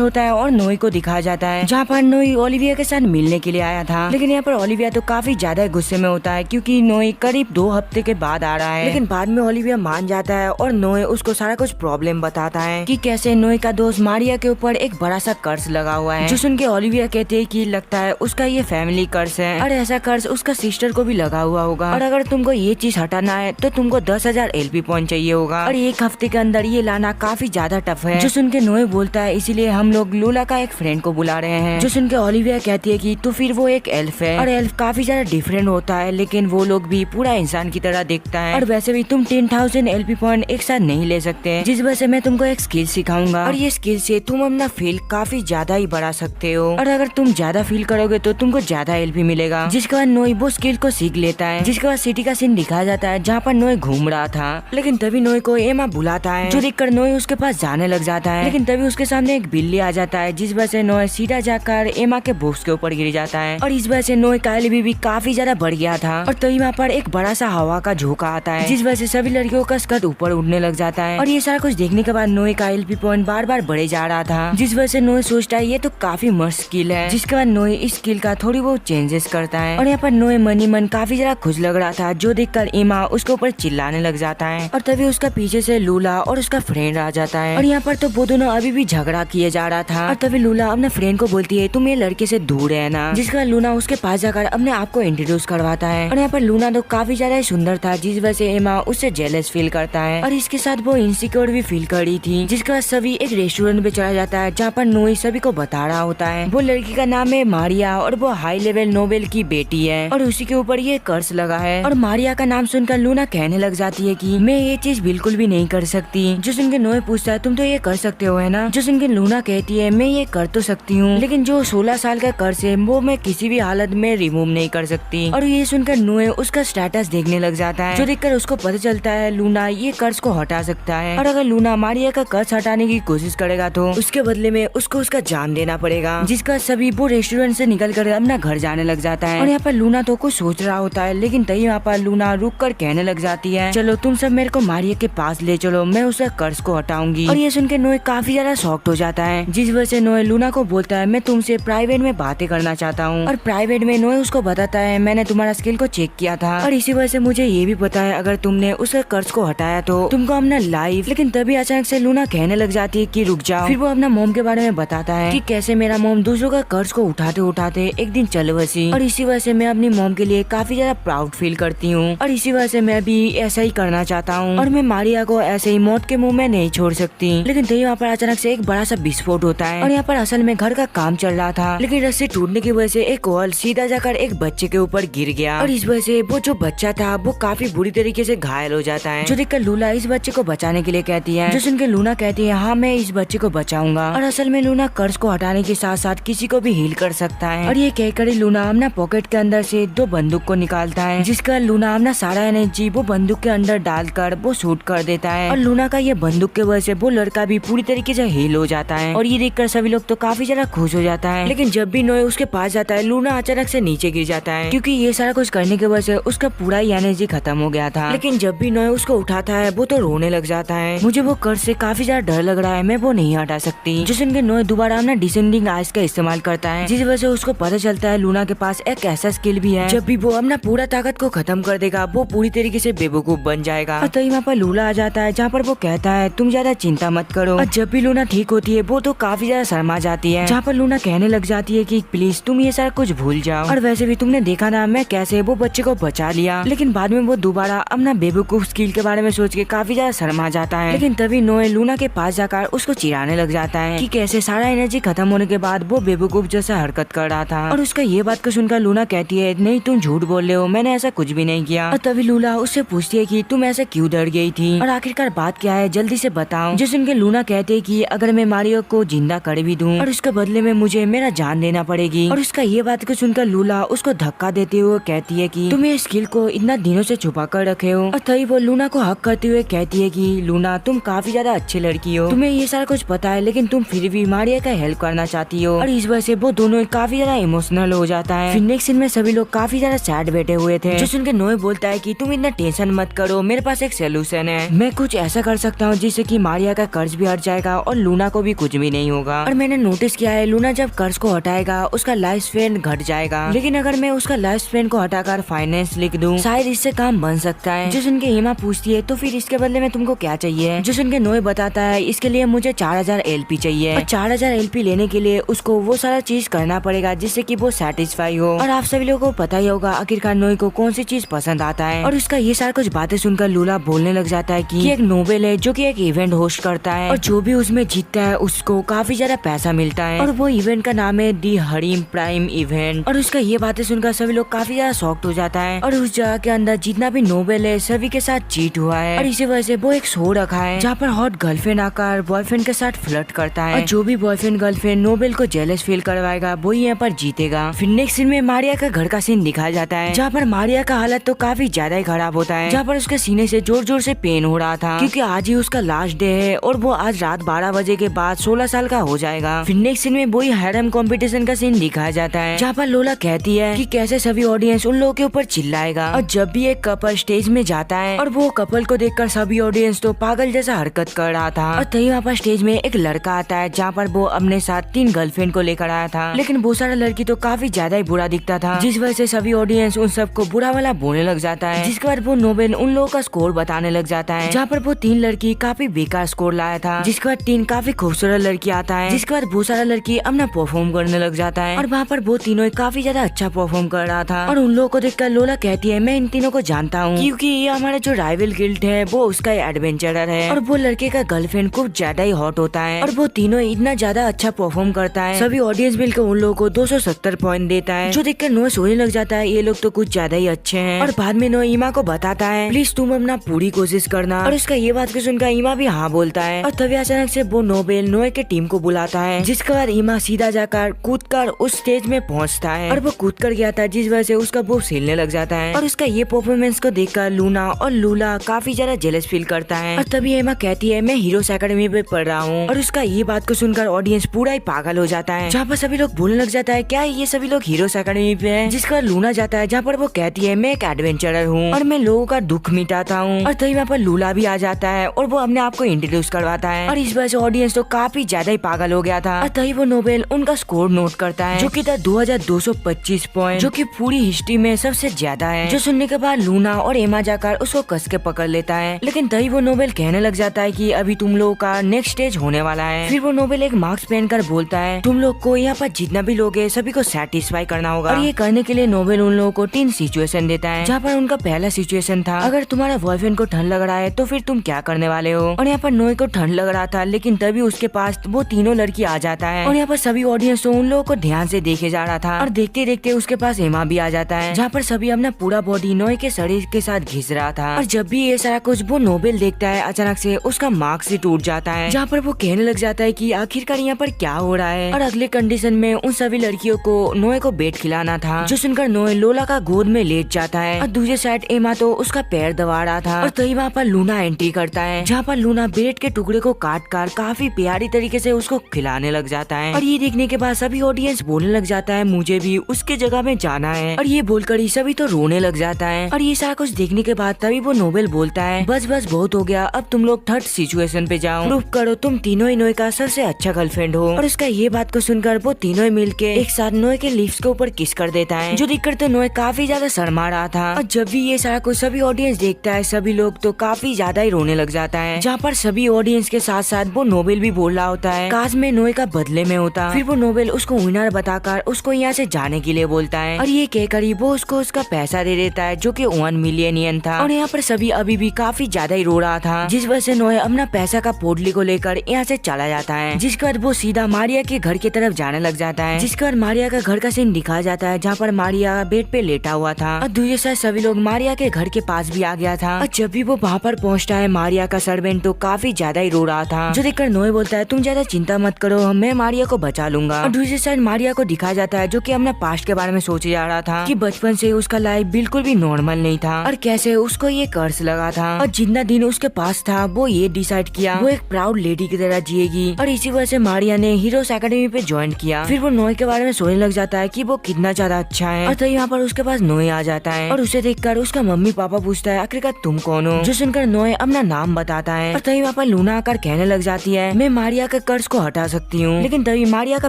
होता है और नोई को दिखाया जाता है जहाँ पर नोई ओलिविया के साथ मिलने के लिए आया था। लेकिन यहाँ पर ओलिविया तो काफी ज्यादा गुस्से में होता है क्योंकि नोई करीब 2 हफ्ते के बाद आ रहा है। लेकिन बाद में ओलिविया मान जाता है और नोई उसको सारा कुछ प्रॉब्लम बताता है कि कैसे नोई का दोस्त मारिया के ऊपर एक बड़ा सा कर्ज लगा हुआ है, जो सुन के ओलिविया कहते हैं कि लगता है उसका ये फैमिली कर्ज है और ऐसा कर्ज उसका सिस्टर को भी लगा हुआ होगा और अगर तुमको ये चीज हटाना है तो तुमको 10,000 LP पॉइंट चाहिए होगा और 1 हफ्ते के अंदर ये लाना काफी ज्यादा टफ है। जो सुन के नोए बोलता है इसीलिए हम लोग लूला का एक फ्रेंड को बुला रहे हैं। जो सुन के ओलिविया कहती है कि तो फिर वो एक एल्फ है और एल्फ काफी ज्यादा डिफरेंट होता है लेकिन वो लोग भी पूरा इंसान की तरह दिखता है और वैसे भी तुम 10,000 LP पॉइंट एक साथ नहीं ले सकते, जिस वजह से मैं तुमको एक स्किल सिखाऊंगा और ये स्किल से तुम अपना फील्ड काफी ज्यादा ही बढ़ा सकते हो और अगर तुम ज्यादा फील करोगे तो तुमको ज्यादा LP मिलेगा। जिसके बाद नोई वो स्किल को सीख लेता है। जिसके बाद सिटी का सीन दिखाया जाता है जहाँ पर नोई घूम रहा था। लेकिन तभी नोई को एमा बुलाता है, जो देखकर नोई उसके पास जाने लग जाता है। लेकिन तभी उसके सामने एक बिल्ली आ जाता है जिस वजह से नोई सीधा जाकर एमा के बॉक्स के ऊपर गिर जाता है और इस वजह से नोई का LP भी काफी ज्यादा बढ़ गया था। और तभी वहाँ पर एक बड़ा सा हवा का झोंका आता है जिस वजह से सभी लड़कियों का स्कर्ट ऊपर उड़ने लग जाता है और ये सारा कुछ देखने के बाद नोई का LP पॉइंट बार बार बढ़े जा रहा था, जिस वजह से नोई सोचता है ये तो काफी मस्त स्किल है। जिसके बाद नोई इस स्किल का थोड़ी बहुत चेंजेस करता है और यहाँ पर नोई मन काफी ज्यादा खुश लग रहा था, जो देखकर एमा उसके ऊपर चिल्लाने लग जाता है और तभी उसका पीछे से लूला और उसका फ्रेंड आ जाता है और यहाँ पर तो वो दोनों अभी भी झगड़ा किए जा रहा था। और तभी लूला अपने फ्रेंड को बोलती है तुम ये लड़के से दूर रहना, जिसके बाद लूना उसके पास जाकर अपने आप को इंट्रोड्यूस करवाता है और यहाँ पर लूना तो काफी ज्यादा सुंदर था, जिस वजह से एमा उससे जेलस फील करता है और इसके साथ वो इनसिक्योर भी फील कर रही थी। जिसके बाद सभी एक रेस्टोरेंट पे चला जाता है जहाँ पर नोई सभी को बता रहा होता है वो लड़की का नाम है मारिया और वो हाई लेवल नोबेल की बेटी है और उसी के ऊपर ये कर्ज लगा है। और मारिया का नाम सुनकर लूना कहने लग जाती है कि मैं ये चीज बिल्कुल भी नहीं कर सकती। जो सुन के नोए पूछता है तुम तो ये कर सकते हो है ना। जो सुन के लूना कहती है मैं ये कर तो सकती हूँ लेकिन जो 16 साल का कर्ज है वो मैं किसी भी हालत में रिमूव नहीं कर सकती। और ये सुनकर नोए उसका स्टेटस देखने लग जाता है, जो देखकर उसको पता चलता है लूना ये कर्ज को हटा सकता है और अगर लूना मारिया का कर्ज हटाने की कोशिश करेगा तो उसके बदले में उसको उसका जान देना पड़ेगा। जिसका सभी वो रेस्टोरेंट से निकल कर अपना घर जाने लग जाता है और यहाँ पर लूना तो कुछ सोच रहा होता है, लेकिन तभी यहाँ पर लूना रुक कर कहने लग जाती है चलो तुम सब मेरे को मारिया के पास ले चलो, मैं उसका कर्ज को हटाऊंगी। और ये सुन के नोए काफी ज्यादा शॉक्ड हो जाता है, जिस वजह से नोए लूना को बोलता है मैं तुमसे प्राइवेट में बातें करना चाहता हूँ। और प्राइवेट में नोए उसको बताता है मैंने तुम्हारा स्किल को चेक किया था और इसी वजह से मुझे ये भी पता है अगर तुमने उसका कर्ज को हटाया तो तुमको अपना लाइफ। लेकिन तभी अचानक से लूना कहने लग जाती है कि रुक जाओ। फिर वो अपना मोम के बारे में बताता है कि कैसे मेरा मोम दूसरों का कर्ज को उठाते उठाते एक दिन चल बसी और इसी वजह से मैं अपनी मोम के लिए काफी ज्यादा प्राउड फील करती हूँ और इसी वजह से मैं भी ऐसा ही करना चाहता हूँ और मैं मारिया को ऐसे ही मौत के मुंह में नहीं छोड़ सकती। लेकिन तभी वहाँ पर अचानक से एक बड़ा सा विस्फोट होता है और यहाँ पर असल में घर का काम चल रहा था, लेकिन रस्सी टूटने की वजह से एक वॉल सीधा जाकर एक बच्चे के ऊपर गिर गया और इस वजह से वो जो बच्चा था वो काफी बुरी तरीके से घायल हो जाता है, जो देखकर लूना इस बच्चे को बचाने के लिए कहती है। जो सुनकर लूना कहती है हाँ मैं इस बच्चे को बचाऊंगा और असल में लूना कर्ज को हटाने के साथ साथ किसी को भी हील कर सकता है। और ये कहकर लूना अपना पॉकेट के अंदर से 2 बंदूक को निकालता है, जिसका लूना अपना सारा एनर्जी वो बंदूक के अंदर डालकर वो शूट कर देता है और लूना का ये बंदूक के वजह से वो लड़का भी पूरी तरीके से हील हो जाता है और ये देखकर सभी लोग तो काफी ज्यादा खुश हो जाता है। लेकिन जब भी नोए उसके पास जाता है लूना अचानक से नीचे गिर जाता है, क्योंकि ये सारा कुछ करने की वजह से उसका पूरा ही एनर्जी खत्म हो गया था। लेकिन जब भी नोए उसको उठाता है वो तो रोने लग जाता है, मुझे वो कर्ज से काफी ज्यादा डर लग रहा है, मैं वो नहीं हटा सकती। जो सुनकर नोए दोबारा अपना डिसेंडिंग आइस का इस्तेमाल करता है, जिस वजह से उसको पता चलता है लूना के पास एक ऐसा स्किल भी है जब भी वो अपना पूरा ताकत को खत्म कर देगा वो पूरी तरीके से बेवकूफ बन जाएगा। और तभी वहाँ पर लूला आ जाता है जहाँ पर वो कहता है तुम ज्यादा चिंता मत करो। और जब भी लूना ठीक होती है वो तो काफी ज्यादा शर्मा जाती है, जहाँ पर लूना कहने लग जाती है कि प्लीज तुम ये सारा कुछ भूल जाओ और वैसे भी तुमने देखा ना मैं कैसे वो बच्चे को बचा लिया। लेकिन बाद में वो दोबारा अपना बेवकूफ स्किल के बारे में सोच के काफी ज्यादा शर्मा जाता है। लेकिन तभी नोए लूना के पास जाकर उसको चिढ़ाने लग जाता है कि कैसे सारा एनर्जी खत्म होने के बाद वो बेवकूफ जैसा हरकत कर रहा था। और उसका ये बात को सुनकर लूना कहती है नहीं तुम झूठ बोल रहे हो, मैंने ऐसा कुछ भी नहीं किया। और तभी लूला उससे पूछती है कि तुम ऐसे क्यों डर गई थी और आखिरकार बात क्या है जल्दी से बताओ। जो सुनकर लूना कहते हैं कि अगर मैं मारियो को जिंदा कर भी दूं और उसके बदले में मुझे मेरा जान देना पड़ेगी। और उसका ये बात को सुनकर लूला उसको धक्का देते हुए कहती है कि तुम ये स्किल को इतना दिनों से छुपा कर रखे हो। और तभी वो लूना को हक करते हुए कहती है कि लूना तुम काफी ज्यादा अच्छी लड़की हो, तुम्हें ये सारा कुछ पता है लेकिन तुम फिर भी मारिया का हेल्प करना चाहती हो। और इस वजह से वो दोनों काफी ज्यादा इमोशनल हो जाता है। फिर नेक्स्ट सीन में सभी लोग काफी ज्यादा सैड बैठे हुए थे। जो सुनकर नोए बोलता है कि तुम इतना टेंशन मत करो, मेरे पास एक सोल्यूशन है। मैं कुछ ऐसा कर सकता हूँ जिससे कि मारिया का कर्ज भी हट जाएगा और लूना को भी कुछ भी नहीं होगा। और मैंने नोटिस किया है लूना जब कर्ज को हटाएगा उसका लाइफ स्पैन घट जाएगा, लेकिन अगर मैं उसका लाइफ स्पैन को हटाकर फाइनेंस लिख दूं शायद इससे काम बन सकता है। जो सुन के एमा पूछती है तो फिर इसके बदले में तुमको क्या चाहिए। जो सुन के नोए बताता है इसके लिए मुझे 4000 LP चाहिए और 4000 LP लेने के लिए उसको वो सारा चीज करना पड़ेगा जिससे कि वो सेटिस्फाई हो। और आप सभी लोगों को पता ही होगा आखिरकार नोए को कौन सी चीज पसंद आता है। और उसका ये सारा कुछ बातें सुनकर लूला बोलने लग जाता है कि एक नोबेल है जो कि एक इवेंट होस्ट करता है और जो भी उसमें जीतता है उसको काफी ज्यादा पैसा मिलता है और वो इवेंट का नाम है दी हरीम प्राइम इवेंट। और उसका ये बातें सुनकर सभी लोग काफी ज्यादा शॉक्ड हो जाता है और उस जगह के अंदर जितना भी नोबेल है सभी के साथ चीट हुआ है और इसी वजह से वो एक शो रखा है जहाँ पर हॉट गर्लफ्रेंड आकर बॉयफ्रेंड के साथ फ्लर्ट करता है और जो भी बॉयफ्रेंड गर्लफ्रेंड नोबेल को जेलस फील करवाएगा वो यहाँ पर जीतेगा। फिर नेक्स्ट सीन में मारिया का घर का सीन दिखाया जाता है जहाँ पर मारिया का हालत तो काफी ज्यादा ही खराब होता है, जहाँ पर उसके सीने से जोर जोर से पेन हो रहा था क्योंकि आज ही उसका लास्ट डे है और वो आज रात 12 बजे के बाद 16 साल का हो जाएगा। फिर नेक्स्ट सीन में वही हैरम कंपटीशन का सीन दिखाया जाता है जहाँ पर लोला कहती है कि कैसे सभी ऑडियंस उन लोगों के ऊपर चिल्लाएगा और जब भी एक कपल स्टेज में जाता है और वो कपल को देखकर सभी ऑडियंस तो पागल जैसा हरकत कर रहा था। और तभी वहाँ पर स्टेज में एक लड़का आता है जहाँ पर वो अपने साथ 3 गर्लफ्रेंड को लेकर आया था, लेकिन वो सारा लड़की तो काफी ज्यादा ही बुरा दिखता था जिस वजह से सभी ऑडियंस उन सबको बुरा वाला बोलने लग जाता है। जिसके बाद वो नोबेल उन लोगों का स्कोर बताने लग जाता है जहाँ पर वो 3 लड़की काफी बेकार स्कोर लाया था, जिसके बाद 3 काफी खूबसूरत लड़की आता है, जिसके बाद वो सारा लड़की अपना परफॉर्म करने लग जाता है और वहाँ पर वो तीनों काफी ज्यादा अच्छा परफॉर्म कर रहा था। और उन लोगों को देखकर लोला कहती है मैं इन तीनों को जानता हूँ क्योंकि ये हमारा जो राइवल गिल्ड है वो उसका एडवेंचरर है और वो लड़के का गर्लफ्रेंड कुछ ज्यादा ही हॉट होता है और वो तीनों इतना ज्यादा अच्छा परफॉर्म करता है सभी ऑडियंस मिलकर उन लोगों को 270 पॉइंट देता है, जो देखकर नोए सोचने लग जाता है ये लोग तो कुछ ज्यादा ही अच्छे हैं। और बाद में नोए ईमा को बताता है प्लीज तुम अपना पूरी कोशिश करना और उसका ये बात को सुनकर ईमा भी हाँ बोलता है। और तभी अचानक से वो नोबेल नोए के टीम को बुलाता है, जिसके बाद ईमा सीधा जाकर कूदकर उस स्टेज में पहुंचता है और वो कूद कर गया था जिस वजह से उसका बुक हिलने लग जाता है। और उसका ये परफॉर्मेंस को देखकर लूना और लूला काफी ज्यादा जेलस फील करता है। और तभी एमा कहती है मैं हीरोज एकेडमी पे पढ़ रहा हूँ और उसका ये बात को सुनकर ऑडियंस पूरा ही पागल हो जाता है, जहाँ पर सभी लोग बोलने लग जाता है क्या ये सभी लोग हीरोज एकेडमी पे है। जिसका लूना जाता है जहाँ पर वो कहती है मैं एक एडवेंचरर हूँ और मैं लोगों का दुख मिटाता हूँ। और तभी वहाँ पर लूला भी आ जाता है और वो अपने आप को इंट्रोड्यूस करवाता है और इस वजह से ऑडियंस तो काफी ज्यादा ही पागल हो गया था। और तभी वो नोबेल उनका स्कोर नोट करता है जो कि था 2225 पॉइंट, जो कि पूरी हिस्ट्री में सबसे ज्यादा है। जो सुनने के बाद लूना और एमा जाकर उसको कस के पकड़ लेता है, लेकिन तभी वो नोबेल कहने लग जाता है कि अभी तुम लोगों का नेक्स्ट स्टेज होने वाला है। फिर वो नोबेल एक मास्क पहनकर बोलता है तुम लोग को यहाँ पर जितना भी लोग है सभी को सेटिस्फाई करना होगा। और ये करने के लिए नोबेल उन लोगों को 3 सिचुएशन देता है, जहाँ पर उनका पहला सिचुएशन था अगर तुम्हारा बॉयफ्रेंड को ठंड लग रहा है तो फिर तुम क्या करने वाले हो। और यहाँ पर नोए को ठंड लग रहा था, लेकिन तभी उसके पास वो तीनों लड़की आ जाता है और यहाँ पर सभी ऑडियंस तो उन लोगों को ध्यान से देखे जा रहा था और देखते देखते उसके पास एमा भी आ जाता है, जहाँ पर सभी अपना पूरा बॉडी नोए के शरीर के साथ घिस रहा था। और जब भी ये सारा कुछ वो नोबेल देखता है अचानक से उसका मार्क्स ही टूट जाता है, जहाँ पर वो कहने लग जाता है कि आखिरकार यहाँ पर क्या हो रहा है। और अगले कंडीशन में उन सभी लड़कियों को नोए को बेट खिलाना था, जो सुनकर नोए लोला का गोद में लेट जाता है और दूसरी साइड एमा तो उसका पैर दबा रहा था। और तभी वहाँ पर लूना एंट्री करता है, जहाँ पर लूना ब्रेड के टुकड़े को काट कर काफी प्यारी तरीके से उसको खिलाने लग जाता है। और ये देखने के बाद सभी ऑडियंस बोलने लग जाता है मुझे भी उसके जगह में जाना है, और ये बोलकर ही सभी तो रोने लग जाता है। और ये सारा कुछ देखने के बाद तभी वो नोबेल बोलता है बस बस बहुत हो गया, अब तुम लोग थर्ड सिचुएशन पे जाओ, प्रूफ करो तुम तीनों ही नोए का सबसे अच्छा गर्लफ्रेंड हो। और उसका ये बात को सुनकर वो तीनों ही मिलके एक साथ नोए के लिप्स के ऊपर किस कर देता है, जो देखकर तो नोए काफी ज्यादा शर्मा रहा था। और जब भी ये सारा कुछ सभी ऑडियंस देखता है सभी लोग तो काफी ज्यादा ही रोने लग जाता है, जहाँ पर सभी ऑडियंस के साथ साथ वो नोबेल भी बोल रहा होता है काश में नोए का बदले में होता। फिर वो नोबेल उसको विनर बताकर उसको यहाँ से जाने के लिए बोलता है और ये कहकर ही वो उसको उसका पैसा दे देता है, जो कि 1 मिलियन येन था। और यहाँ पर सभी अभी भी काफी ज्यादा ही रो रहा था, जिस वजह से नोए अपना पैसा का पोटली को लेकर यहाँ से चला जाता है। जिसके बाद वो सीधा मारिया के घर की तरफ जाने लग जाता है, जिसके बाद मारिया का घर का सीन दिखाया जाता है, जहाँ पर मारिया बेड पे लेटा हुआ था और दूसरे साइड सभी लोग मारिया के घर के पास भी आ गया था। और जब भी वो वहाँ पर पहुँचता है मारिया का सर्वेंट तो काफी ज्यादा ही रो रहा था, जो देखकर नोए बोलता है तुम ज्यादा चिंता मत करो, मैं मारिया को बचा लूंगा। और दूसरी साइड मारिया को दिखाया जाता है जो कि अपने पास्ट के बारे में सोचे जा रहा था कि बचपन से उसका लाइफ बिल्कुल भी नॉर्मल नहीं था और कैसे उसको ये कर्ज लगा था, और जितना दिन उसके पास था वो ये डिसाइड किया वो एक प्राउड लेडी की तरह जिएगी। और इसी वजह से मारिया ने हीरोज एकेडमी पे ज्वाइन किया। फिर वो नोए के बारे में सोचने लग जाता है कि वो कितना ज्यादा अच्छा है। और तो यहाँ पर उसके पास नोए आ जाता है और उसे देखकर उसका मम्मी पापा पूछता है आखिरकार तुम कौन हो। जो सुनकर सुनकर नोए अपना नाम बताता है और तभी वहाँ पर लूना आकर कहने लग जाती है मैं मारिया के कर्ज को हटा सकती हूँ। लेकिन तभी मारिया का